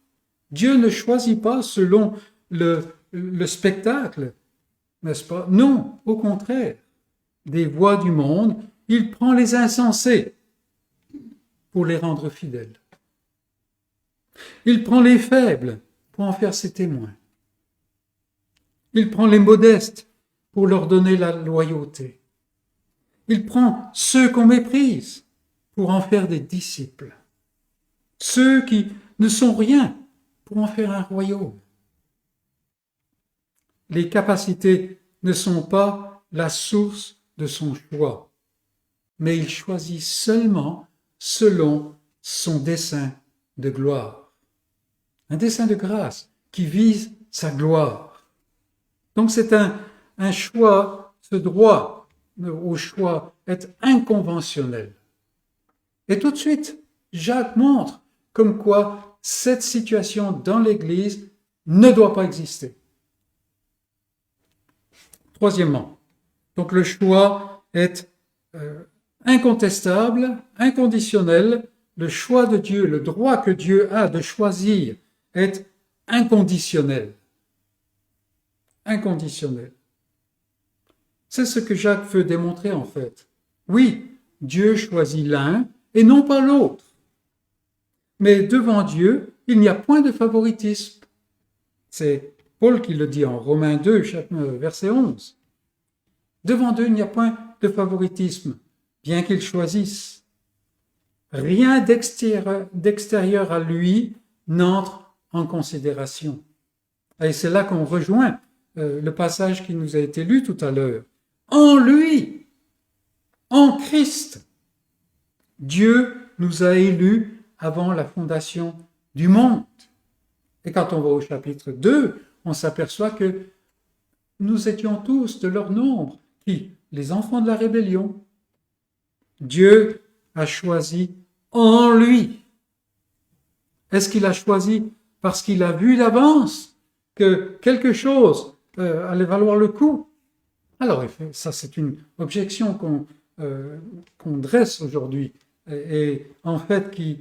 Dieu ne choisit pas selon le spectacle, n'est-ce pas? Non, au contraire. Des voix du monde, il prend les insensés pour les rendre fidèles. Il prend les faibles pour en faire ses témoins. Il prend les modestes pour leur donner la loyauté. Il prend ceux qu'on méprise pour en faire des disciples. Ceux qui ne sont rien pour en faire un royaume. Les capacités ne sont pas la source de son choix, mais il choisit seulement selon son dessein de gloire. Un dessein de grâce qui vise sa gloire. Donc c'est un choix, ce droit au choix est inconventionnel. Et tout de suite, Jacques montre comme quoi cette situation dans l'Église ne doit pas exister. Troisièmement, donc le choix est incontestable, inconditionnel. Le choix de Dieu, le droit que Dieu a de choisir est inconditionnel. Inconditionnel. C'est ce que Jacques veut démontrer en fait. Oui, Dieu choisit l'un et non pas l'autre. Mais devant Dieu, il n'y a point de favoritisme. C'est Paul qui le dit en Romains 2, verset 11. Devant Dieu, il n'y a point de favoritisme, bien qu'il choisisse. Rien d'extérieur à lui n'entre en considération. Et c'est là qu'on rejoint le passage qui nous a été lu tout à l'heure. En lui, en Christ, Dieu nous a élus avant la fondation du monde. Et quand on va au chapitre 2, on s'aperçoit que nous étions tous de leur nombre, qui? Les enfants de la rébellion. Dieu a choisi en lui. Est-ce qu'il a choisi parce qu'il a vu d'avance que quelque chose allait valoir le coup? Alors, ça c'est une objection qu'on dresse aujourd'hui et en fait qui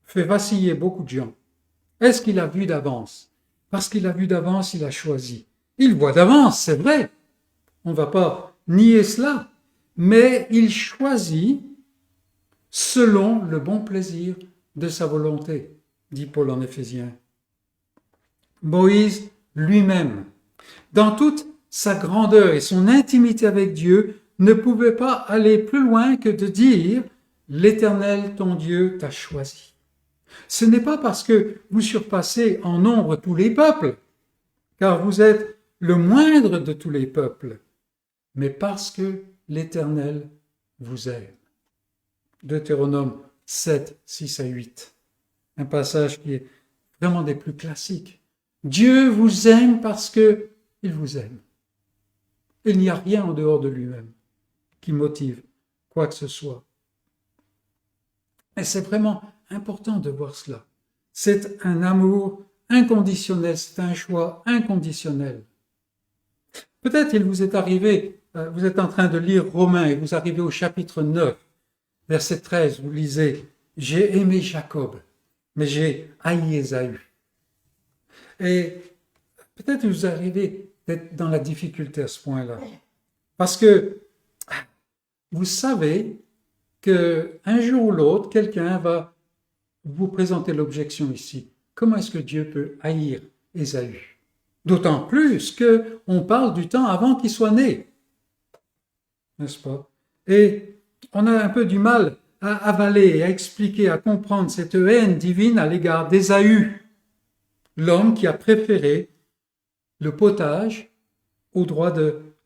fait vaciller beaucoup de gens. Est-ce qu'il a vu d'avance? Parce qu'il a vu d'avance, il a choisi. Il voit d'avance, c'est vrai. On ne va pas nier cela. Mais il choisit selon le bon plaisir de sa volonté, dit Paul en Éphésiens. Moïse lui-même, dans toute sa grandeur et son intimité avec Dieu, ne pouvait pas aller plus loin que de dire « L'Éternel, ton Dieu, t'a choisi ». Ce n'est pas parce que vous surpassez en nombre tous les peuples, car vous êtes le moindre de tous les peuples, mais parce que l'Éternel vous aime. Deutéronome 7, 6 à 8. Un passage qui est vraiment des plus classiques. Dieu vous aime parce que il vous aime. Il n'y a rien en dehors de lui-même qui motive quoi que ce soit. Et c'est vraiment important de voir cela. C'est un amour inconditionnel, c'est un choix inconditionnel. Peut-être il vous est arrivé, vous êtes en train de lire Romains et vous arrivez au chapitre 9, verset 13, vous lisez « J'ai aimé Jacob, mais j'ai haï Ésaü ». Et peut-être vous arrivez d'être dans la difficulté à ce point-là. Parce que vous savez qu'un jour ou l'autre, quelqu'un va vous présenter l'objection ici. Comment est-ce que Dieu peut haïr Ésaü? D'autant plus qu'on parle du temps avant qu'il soit né, n'est-ce pas? Et on a un peu du mal à avaler, à expliquer, à comprendre cette haine divine à l'égard d'Ésaü, l'homme qui a préféré le potage au droit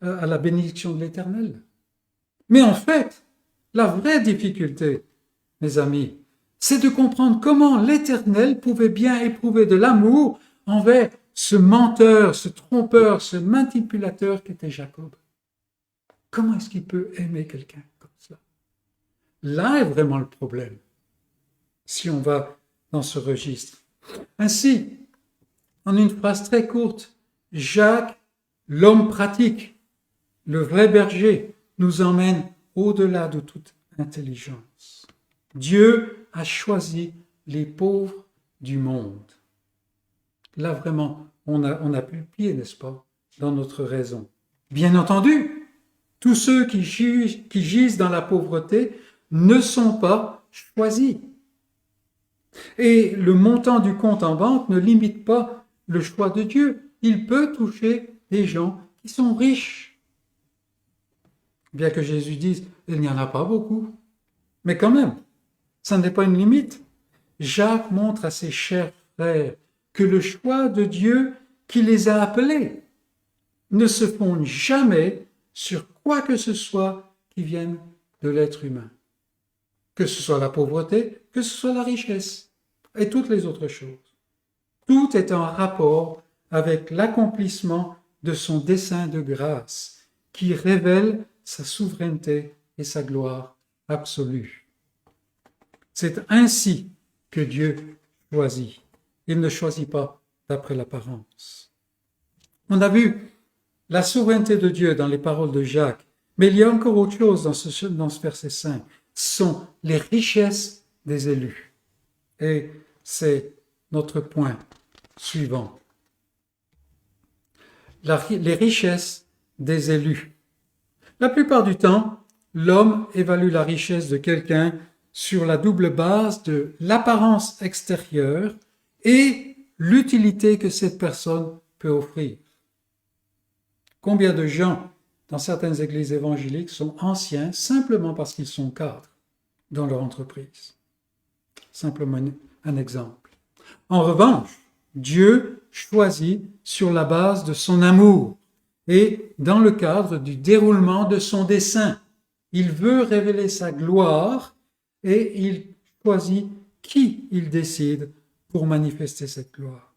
à la bénédiction de l'Éternel. Mais en fait, la vraie difficulté, mes amis, c'est de comprendre comment l'Éternel pouvait bien éprouver de l'amour envers ce menteur, ce trompeur, ce manipulateur qu'était Jacob. Comment est-ce qu'il peut aimer quelqu'un comme cela? Là est vraiment le problème, si on va dans ce registre. Ainsi, en une phrase très courte, Jacques, l'homme pratique, le vrai berger, nous emmène au-delà de toute intelligence. Dieu a choisi les pauvres du monde. Là, vraiment, on a pu le pied, n'est-ce pas, dans notre raison. Bien entendu, tous ceux qui gisent dans la pauvreté ne sont pas choisis. Et le montant du compte en banque ne limite pas le choix de Dieu. Il peut toucher des gens qui sont riches. Bien que Jésus dise, il n'y en a pas beaucoup. Mais quand même, ça n'est pas une limite. Jacques montre à ses chers frères que le choix de Dieu qui les a appelés ne se fonde jamais sur quoi que ce soit qui vienne de l'être humain. Que ce soit la pauvreté, que ce soit la richesse et toutes les autres choses. Tout est en rapport avec l'accomplissement de son dessein de grâce qui révèle sa souveraineté et sa gloire absolue. C'est ainsi que Dieu choisit. Il ne choisit pas d'après l'apparence. On a vu la souveraineté de Dieu dans les paroles de Jacques, mais il y a encore autre chose dans ce verset 5. Ce sont les richesses des élus. Et c'est notre point suivant. Les richesses des élus. La plupart du temps, l'homme évalue la richesse de quelqu'un sur la double base de l'apparence extérieure et l'utilité que cette personne peut offrir. Combien de gens dans certaines églises évangéliques sont anciens simplement parce qu'ils sont cadres dans leur entreprise? Simplement un exemple. En revanche, Dieu choisit sur la base de son amour et dans le cadre du déroulement de son dessein. Il veut révéler sa gloire et il choisit qui il décide pour manifester cette gloire.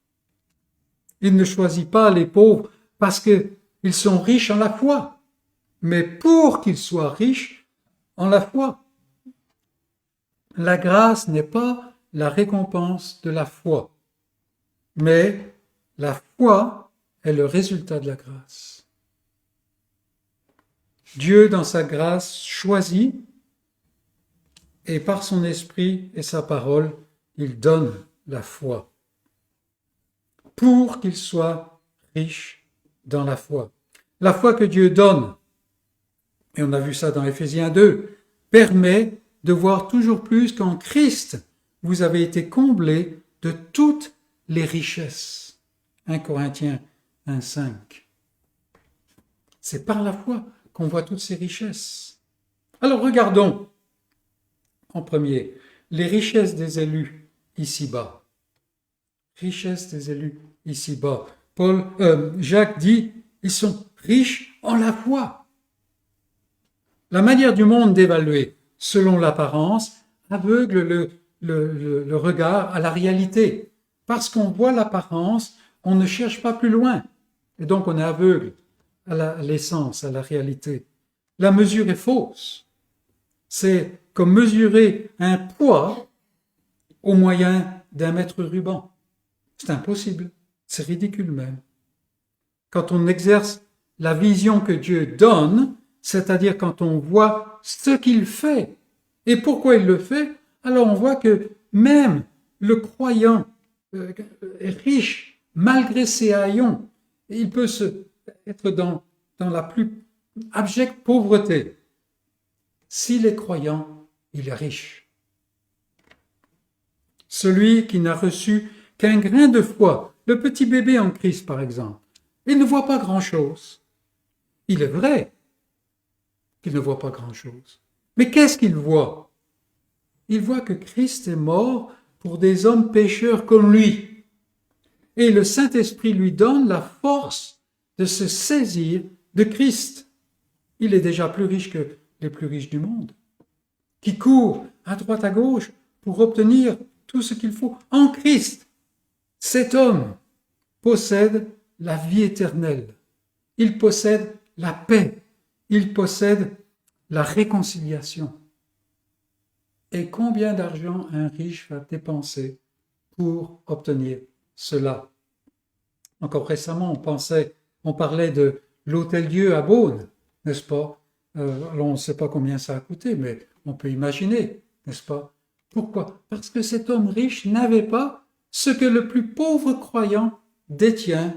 Il ne choisit pas les pauvres parce qu'ils sont riches en la foi, mais pour qu'ils soient riches en la foi. La grâce n'est pas la récompense de la foi, mais la foi est le résultat de la grâce. Dieu, dans sa grâce, choisit et par son esprit et sa parole, il donne la foi pour qu'il soit riche dans la foi. La foi que Dieu donne, et on a vu ça dans Éphésiens 2, permet de voir toujours plus qu'en Christ, vous avez été comblés de toutes les richesses. 1 Corinthiens 1,5. C'est par la foi qu'on voit toutes ces richesses. Alors regardons en premier les richesses des élus ici-bas. Richesses des élus ici-bas. Jacques dit, ils sont riches en la foi. La manière du monde d'évaluer selon l'apparence aveugle le regard à la réalité. Parce qu'on voit l'apparence, on ne cherche pas plus loin. Et donc on est aveugle à l'essence, à la réalité. La mesure est fausse. C'est comme mesurer un poids au moyen d'un mètre ruban. C'est impossible. C'est ridicule même. Quand on exerce la vision que Dieu donne, c'est-à-dire quand on voit ce qu'il fait et pourquoi il le fait, alors on voit que même le croyant est riche, malgré ses haillons, il peut être dans la plus abjecte pauvreté. S'il est croyant, il est riche. Celui qui n'a reçu qu'un grain de foi, le petit bébé en Christ par exemple, il ne voit pas grand-chose. Il est vrai qu'il ne voit pas grand-chose. Mais qu'est-ce qu'il voit? Il voit que Christ est mort pour des hommes pécheurs comme lui. Et le Saint-Esprit lui donne la force de se saisir de Christ. Il est déjà plus riche que les plus riches du monde, qui courent à droite à gauche pour obtenir tout ce qu'il faut en Christ. Cet homme possède la vie éternelle. Il possède la paix. Il possède la réconciliation. Et combien d'argent un riche va dépenser pour obtenir cela? Encore récemment, on parlait de l'Hôtel-Dieu à Beaune, n'est-ce pas? Alors on ne sait pas combien ça a coûté, mais on peut imaginer, n'est-ce pas? Pourquoi? Parce que cet homme riche n'avait pas ce que le plus pauvre croyant détient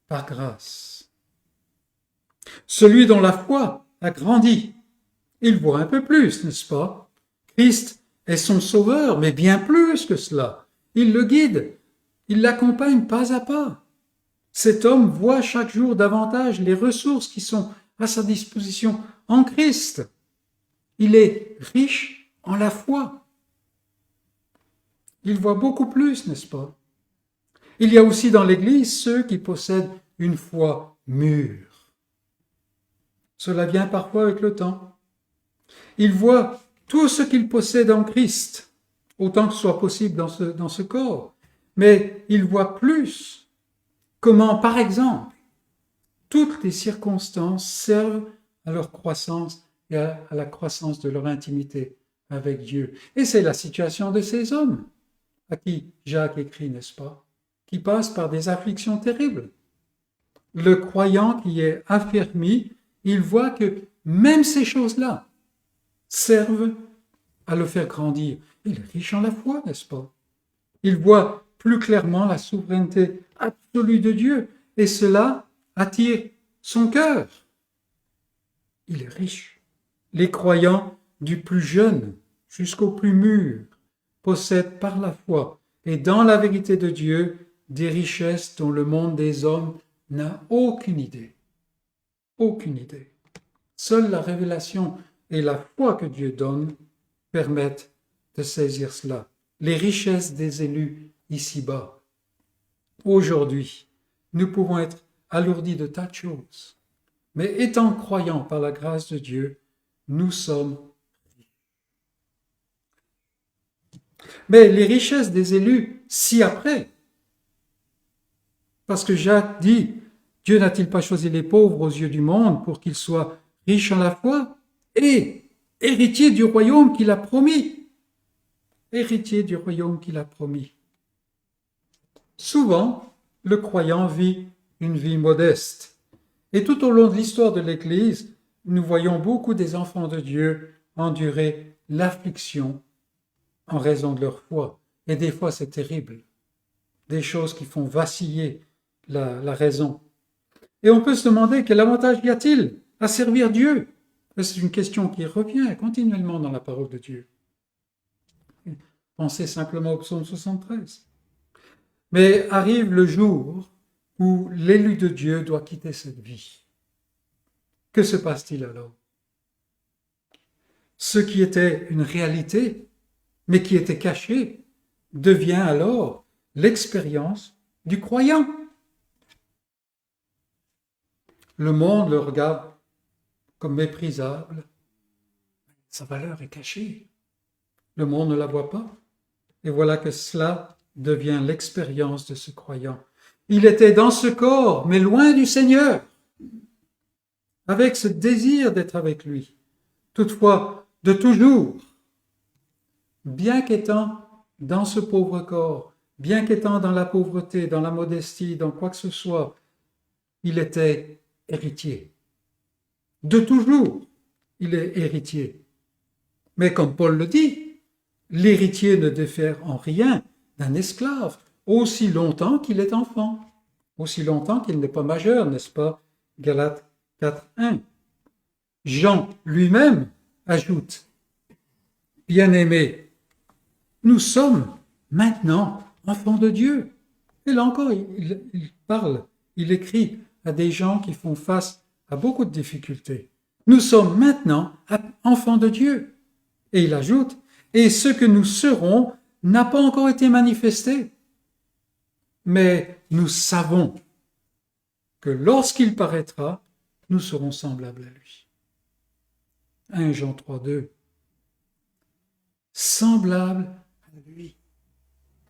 par grâce. Celui dont la foi a grandi, il voit un peu plus, n'est-ce pas? Christ est son sauveur, mais bien plus que cela. Il le guide, il l'accompagne pas à pas. Cet homme voit chaque jour davantage les ressources qui sont à sa disposition en Christ. Il est riche en la foi. Il voit beaucoup plus, n'est-ce pas? Il y a aussi dans l'Église ceux qui possèdent une foi mûre. Cela vient parfois avec le temps. Ils voient tout ce qu'ils possèdent en Christ, autant que ce soit possible dans ce corps. Mais ils voient plus comment, par exemple, toutes les circonstances servent à leur croissance et à la croissance de leur intimité avec Dieu. Et c'est la situation de ces hommes à qui Jacques écrit, n'est-ce pas, qui passent par des afflictions terribles. Le croyant qui est affermi, il voit que même ces choses-là servent à le faire grandir. Il est riche en la foi, n'est-ce pas? Il voit plus clairement la souveraineté absolue de Dieu et cela attire son cœur. Il est riche. Les croyants, du plus jeune jusqu'au plus mûr, possèdent par la foi et dans la vérité de Dieu des richesses dont le monde des hommes n'a aucune idée. Aucune idée. Seule la révélation et la foi que Dieu donne permettent de saisir cela. Les richesses des élus ici-bas. Aujourd'hui, nous pouvons être alourdis de tas de choses, mais étant croyants par la grâce de Dieu, nous sommes riches. Mais les richesses des élus ci-après, parce que Jacques dit, Dieu n'a-t-il pas choisi les pauvres aux yeux du monde pour qu'ils soient riches en la foi et héritiers du royaume qu'il a promis. Héritiers du royaume qu'il a promis. Souvent, le croyant vit une vie modeste. Et tout au long de l'histoire de l'Église, nous voyons beaucoup des enfants de Dieu endurer l'affliction en raison de leur foi. Et des fois, c'est terrible. Des choses qui font vaciller la raison. Et on peut se demander quel avantage y a-t-il à servir Dieu? C'est une question qui revient continuellement dans la parole de Dieu. Pensez simplement au psaume 73. Mais arrive le jour où l'élu de Dieu doit quitter cette vie. Que se passe-t-il alors? Ce qui était une réalité, mais qui était caché, devient alors l'expérience du croyant. Le monde le regarde comme méprisable. Sa valeur est cachée. Le monde ne la voit pas. Et voilà que cela devient l'expérience de ce croyant. Il était dans ce corps, mais loin du Seigneur, avec ce désir d'être avec lui. Toutefois, de toujours, bien qu'étant dans ce pauvre corps, bien qu'étant dans la pauvreté, dans la modestie, dans quoi que ce soit, il était héritier. De toujours, il est héritier. Mais comme Paul le dit, l'héritier ne diffère en rien d'un esclave, aussi longtemps qu'il est enfant, aussi longtemps qu'il n'est pas majeur, n'est-ce pas? Galates 4, 1. Jean lui-même ajoute, bien-aimés, nous sommes maintenant enfants de Dieu. Et là encore, il parle, il écrit à des gens qui font face à beaucoup de difficultés. Nous sommes maintenant enfants de Dieu. Et il ajoute, et ce que nous serons n'a pas encore été manifesté. Mais nous savons que lorsqu'il paraîtra, nous serons semblables à lui. 1 Jean 3, 2. Semblable à lui.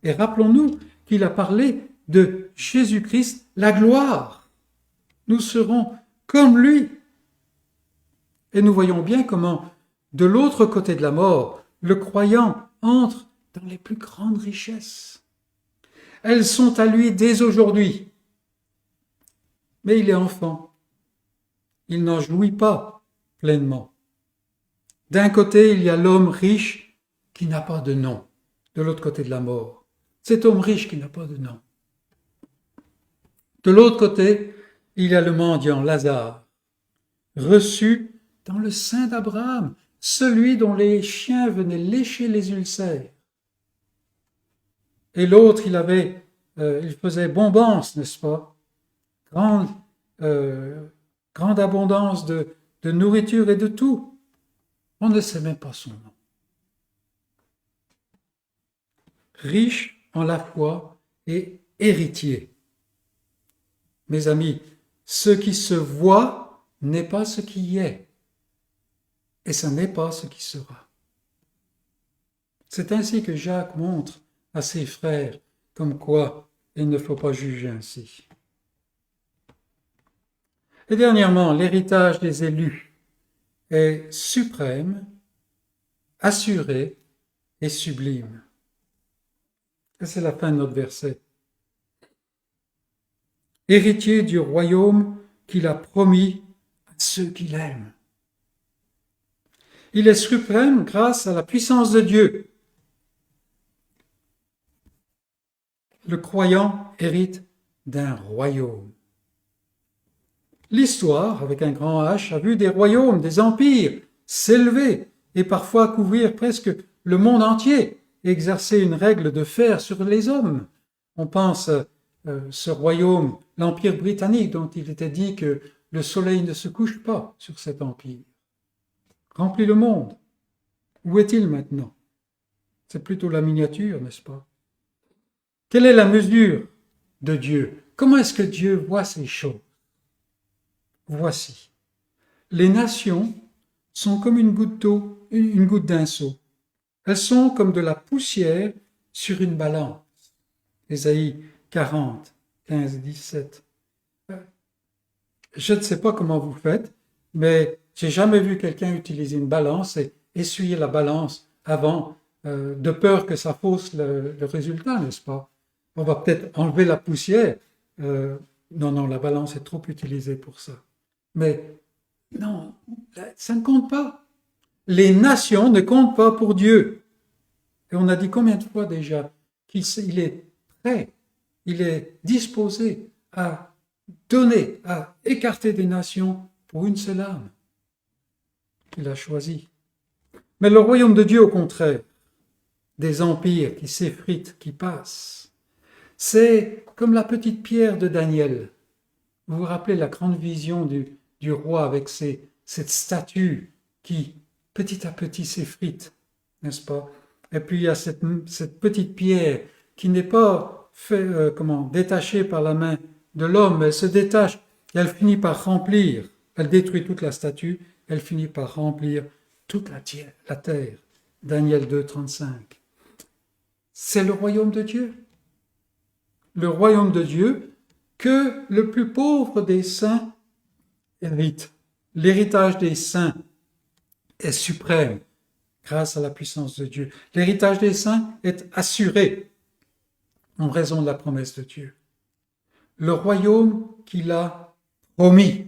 Et rappelons-nous qu'il a parlé de Jésus-Christ, la gloire. Nous serons comme lui. Et nous voyons bien comment, de l'autre côté de la mort, le croyant entre dans les plus grandes richesses. Elles sont à lui dès aujourd'hui. Mais il est enfant. Il n'en jouit pas pleinement. D'un côté, il y a l'homme riche qui n'a pas de nom, de l'autre côté de la mort. Cet homme riche qui n'a pas de nom. De l'autre côté, il y a le mendiant Lazare, reçu dans le sein d'Abraham, celui dont les chiens venaient lécher les ulcères. Et l'autre, il faisait bombance, n'est-ce pas? Grande abondance de nourriture et de tout. On ne sait même pas son nom. Riche en la foi et héritier. Mes amis, ce qui se voit n'est pas ce qui est, et ce n'est pas ce qui sera. C'est ainsi que Jacques montre à ses frères comme quoi il ne faut pas juger ainsi. Et dernièrement, l'héritage des élus est suprême, assuré et sublime. Et c'est la fin de notre verset. Héritier du royaume qu'il a promis à ceux qu'il aime. Il est suprême grâce à la puissance de Dieu. Le croyant hérite d'un royaume. L'histoire, avec un grand H, a vu des royaumes, des empires s'élever et parfois couvrir presque le monde entier et exercer une règle de fer sur les hommes. On pense ce royaume, l'Empire britannique, dont il était dit que le soleil ne se couche pas sur cet empire. Remplit le monde. Où est-il maintenant? C'est plutôt la miniature, n'est-ce pas? Quelle est la mesure de Dieu? Comment est-ce que Dieu voit ces choses? Voici. Les nations sont comme une goutte d'eau, une goutte d'un seau. Elles sont comme de la poussière sur une balance. Ésaïe 40, 15, 17. Je ne sais pas comment vous faites, mais j'ai jamais vu quelqu'un utiliser une balance et essuyer la balance avant, de peur que ça fausse le résultat, n'est-ce pas? On va peut-être enlever la poussière. Non, la balance est trop utilisée pour ça. Mais non, ça ne compte pas. Les nations ne comptent pas pour Dieu. Et on a dit combien de fois déjà qu'il est prêt, il est disposé à donner, à écarter des nations pour une seule âme. Il a choisi. Mais le royaume de Dieu, au contraire, des empires qui s'effritent, qui passent, c'est comme la petite pierre de Daniel. Vous vous rappelez la grande vision du roi avec cette statue qui, petit à petit, s'effrite, n'est-ce pas? Et puis il y a cette petite pierre qui n'est pas détachée par la main de l'homme, elle se détache et elle finit par remplir, elle détruit toute la statue, elle finit par remplir toute la terre. Daniel 2, 35. C'est le royaume de Dieu. Le royaume de Dieu que le plus pauvre des saints hérite. L'héritage des saints est suprême grâce à la puissance de Dieu. L'héritage des saints est assuré en raison de la promesse de Dieu. Le royaume qu'il a promis.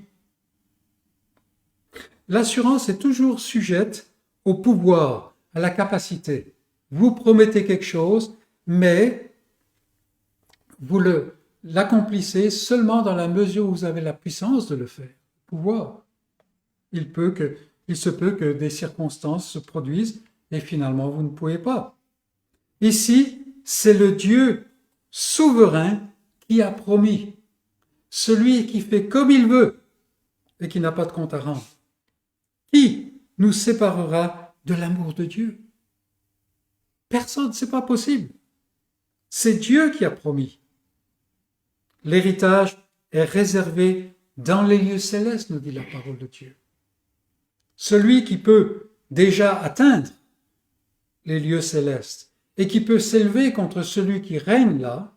L'assurance est toujours sujette au pouvoir, à la capacité. Vous promettez quelque chose, mais vous l'accomplissez seulement dans la mesure où vous avez la puissance de le faire, pouvoir. Il se peut que des circonstances se produisent et finalement vous ne pouvez pas. Ici, c'est le Dieu souverain qui a promis, celui qui fait comme il veut et qui n'a pas de compte à rendre. Qui nous séparera de l'amour de Dieu? Personne, c'est pas possible. C'est Dieu qui a promis. L'héritage est réservé dans les lieux célestes, nous dit la parole de Dieu. Celui qui peut déjà atteindre les lieux célestes et qui peut s'élever contre celui qui règne là,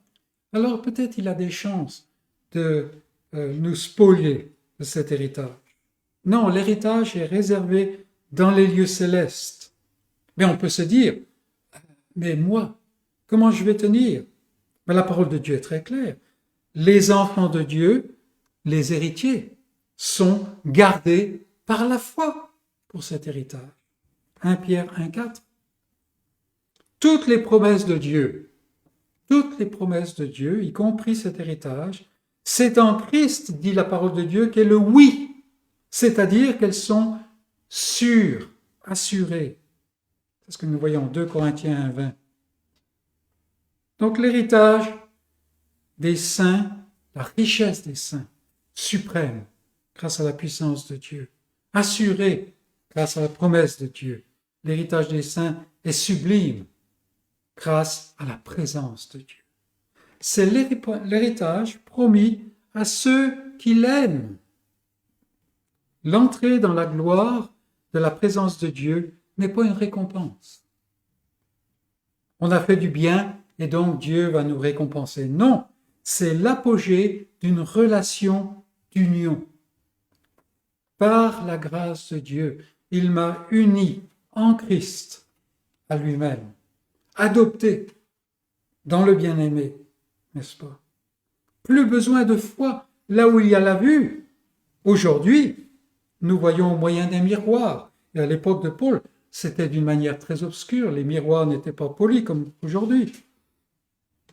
alors peut-être il a des chances de nous spolier de cet héritage. Non, l'héritage est réservé dans les lieux célestes. Mais on peut se dire, mais moi, comment je vais tenir? Mais la parole de Dieu est très claire. Les enfants de Dieu, les héritiers, sont gardés par la foi pour cet héritage. 1 Pierre 1,4. Toutes les promesses de Dieu, y compris cet héritage, c'est en Christ, dit la parole de Dieu, qu'est le oui, c'est-à-dire qu'elles sont sûres, assurées. C'est ce que nous voyons en 2 Corinthiens 1,20. Donc l'héritage des saints, la richesse des saints, suprême, grâce à la puissance de Dieu, assurée grâce à la promesse de Dieu. L'héritage des saints est sublime grâce à la présence de Dieu. C'est l'héritage promis à ceux qui l'aiment. L'entrée dans la gloire de la présence de Dieu n'est pas une récompense. On a fait du bien et donc Dieu va nous récompenser. Non, c'est l'apogée d'une relation d'union. Par la grâce de Dieu, il m'a uni en Christ à lui-même, adopté dans le bien-aimé, n'est-ce pas? Plus besoin de foi là où il y a la vue. Aujourd'hui, nous voyons au moyen d'un miroir. Et à l'époque de Paul, c'était d'une manière très obscure. Les miroirs n'étaient pas polis comme aujourd'hui.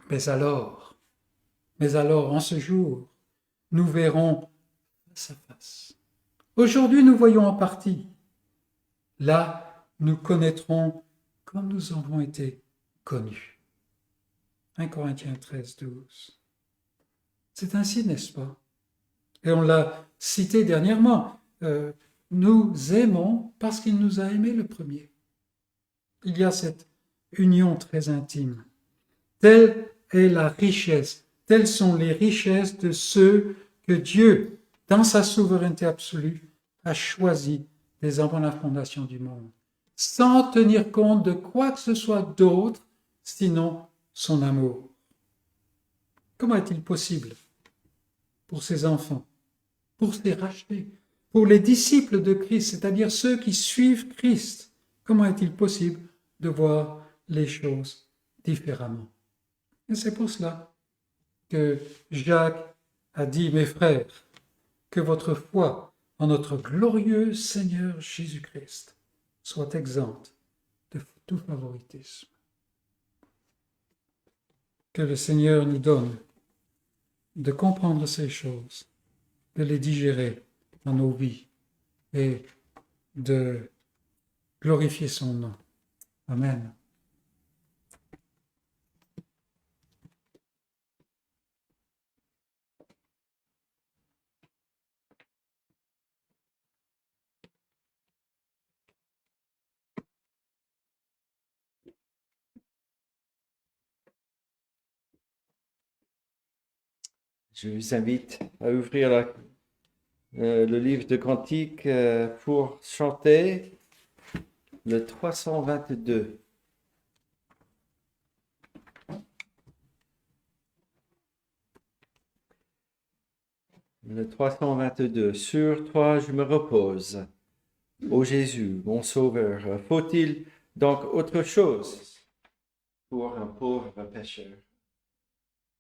Mais alors, en ce jour, nous verrons face à face. Aujourd'hui, nous voyons en partie. Là, nous connaîtrons comme nous avons été connus. 1 Corinthiens 13, 12. C'est ainsi, n'est-ce pas? Et on l'a cité dernièrement. Nous aimons parce qu'il nous a aimés le premier. Il y a cette union très intime. Telle est la richesse, telles sont les richesses de ceux que Dieu, dans sa souveraineté absolue, a choisi dès avant la fondation du monde, sans tenir compte de quoi que ce soit d'autre, sinon son amour. Comment est-il possible pour ses enfants, pour ses rachetés, pour les disciples de Christ, c'est-à-dire ceux qui suivent Christ, comment est-il possible de voir les choses différemment? Et c'est pour cela que Jacques a dit, mes frères, que votre foi en notre glorieux Seigneur Jésus-Christ soit exempte de tout favoritisme. Que le Seigneur nous donne de comprendre ces choses, de les digérer dans nos vies et de glorifier son nom. Amen. Je vous invite à ouvrir le livre de Cantiques pour chanter le 322. Le 322. Sur toi je me repose, ô Jésus, mon Sauveur. Faut-il donc autre chose pour un pauvre pécheur?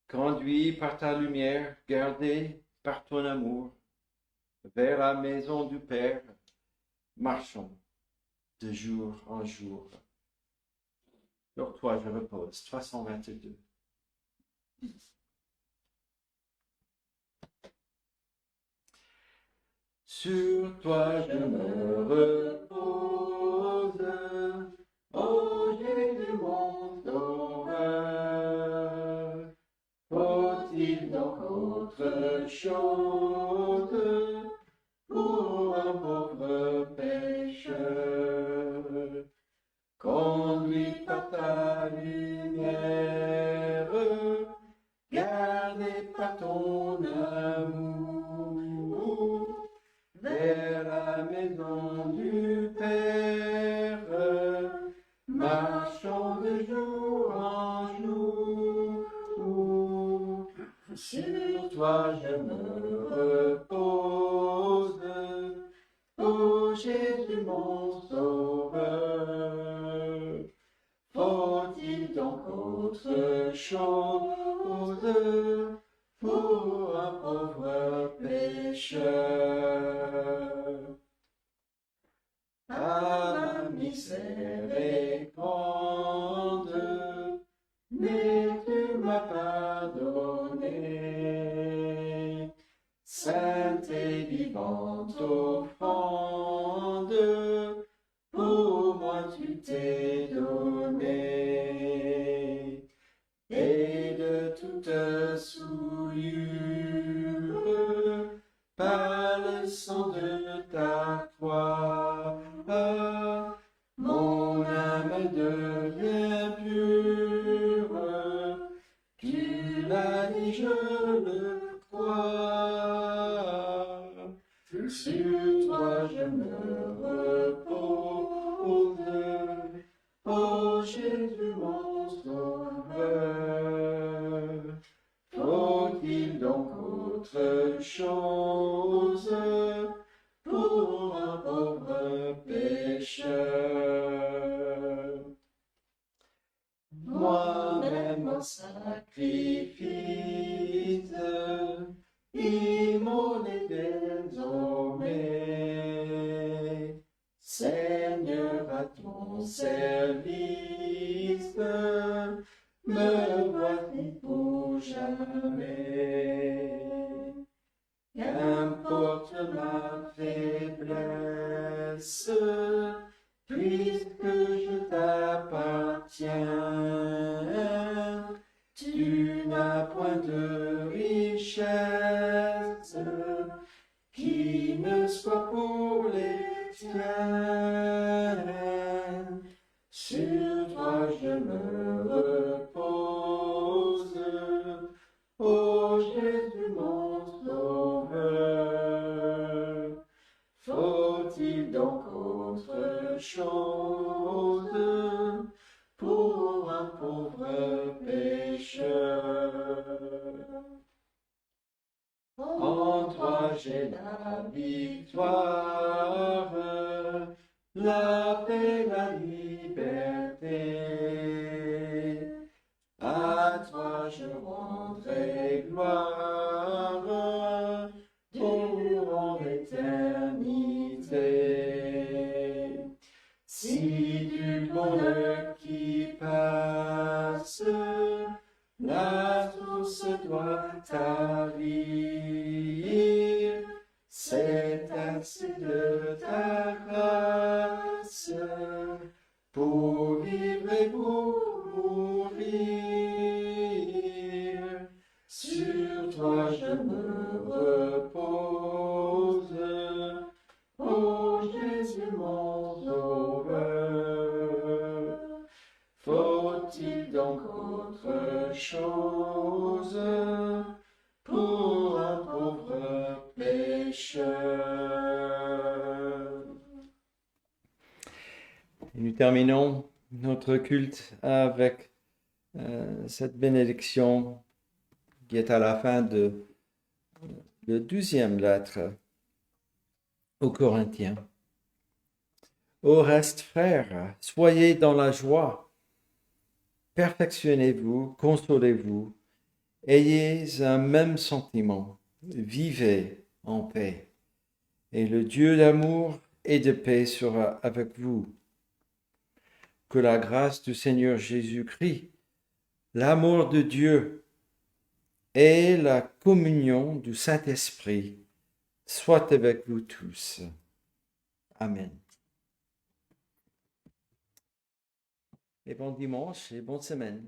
Conduit par ta lumière, gardé par ton amour, vers la maison du Père, marchons de jour en jour. Sur toi je repose. 322. Sur toi je me repose, autre chose pour un pauvre pécheur. Conduit par ta lumière, gardé par ton amour, vers la maison du Père, marchons de jour en jour. Sur toi je me repose, ô Jésus mon Sauveur. Faut-il donc autre chose pour un pauvre pécheur? Ta misère est grande, mais tu m'as pardonné. Sainte et vivante offrande, pour moi tu t'es donné. Et de toute souillure, par le sang de ta croix, mon âme devient pure. Tu l'as dit, je le crois. Sur toi je me repose, ô Jésus mon Sauveur. Faut-il donc autre chose pour un pauvre pécheur? Moi-même en sacrifice, immolé désormais, Seigneur, à ton service, me voici pour jamais. Qu'importe ma faiblesse, puisque je t'appartiens, tu n'as point de richesse qui ne soit pour les tiens. Sur toi je me repose, ô Jésus mon Sauveur. Faut-il donc autre chose pour un pauvre pécheur? En toi j'ai la victoire, la paix, la liberté. À toi je rendrai gloire pour l'éternité. Si du bonheur qui passe, la source doit tarir, c'est assez de ta grâce pour vivre et pour mourir. Sur toi je me repose, ô Jésus mon Sauveur. Faut-il donc autre chose pour un pauvre pécheur? Et nous terminons notre culte avec cette bénédiction qui est à la fin de la 12e lettre aux Corinthiens. Au reste, frères, soyez dans la joie, perfectionnez-vous, consolez-vous, ayez un même sentiment, vivez en paix, et le Dieu d'amour et de paix sera avec vous. Que la grâce du Seigneur Jésus-Christ, l'amour de Dieu et la communion du Saint-Esprit soient avec vous tous. Amen. Et bon dimanche et bonne semaine.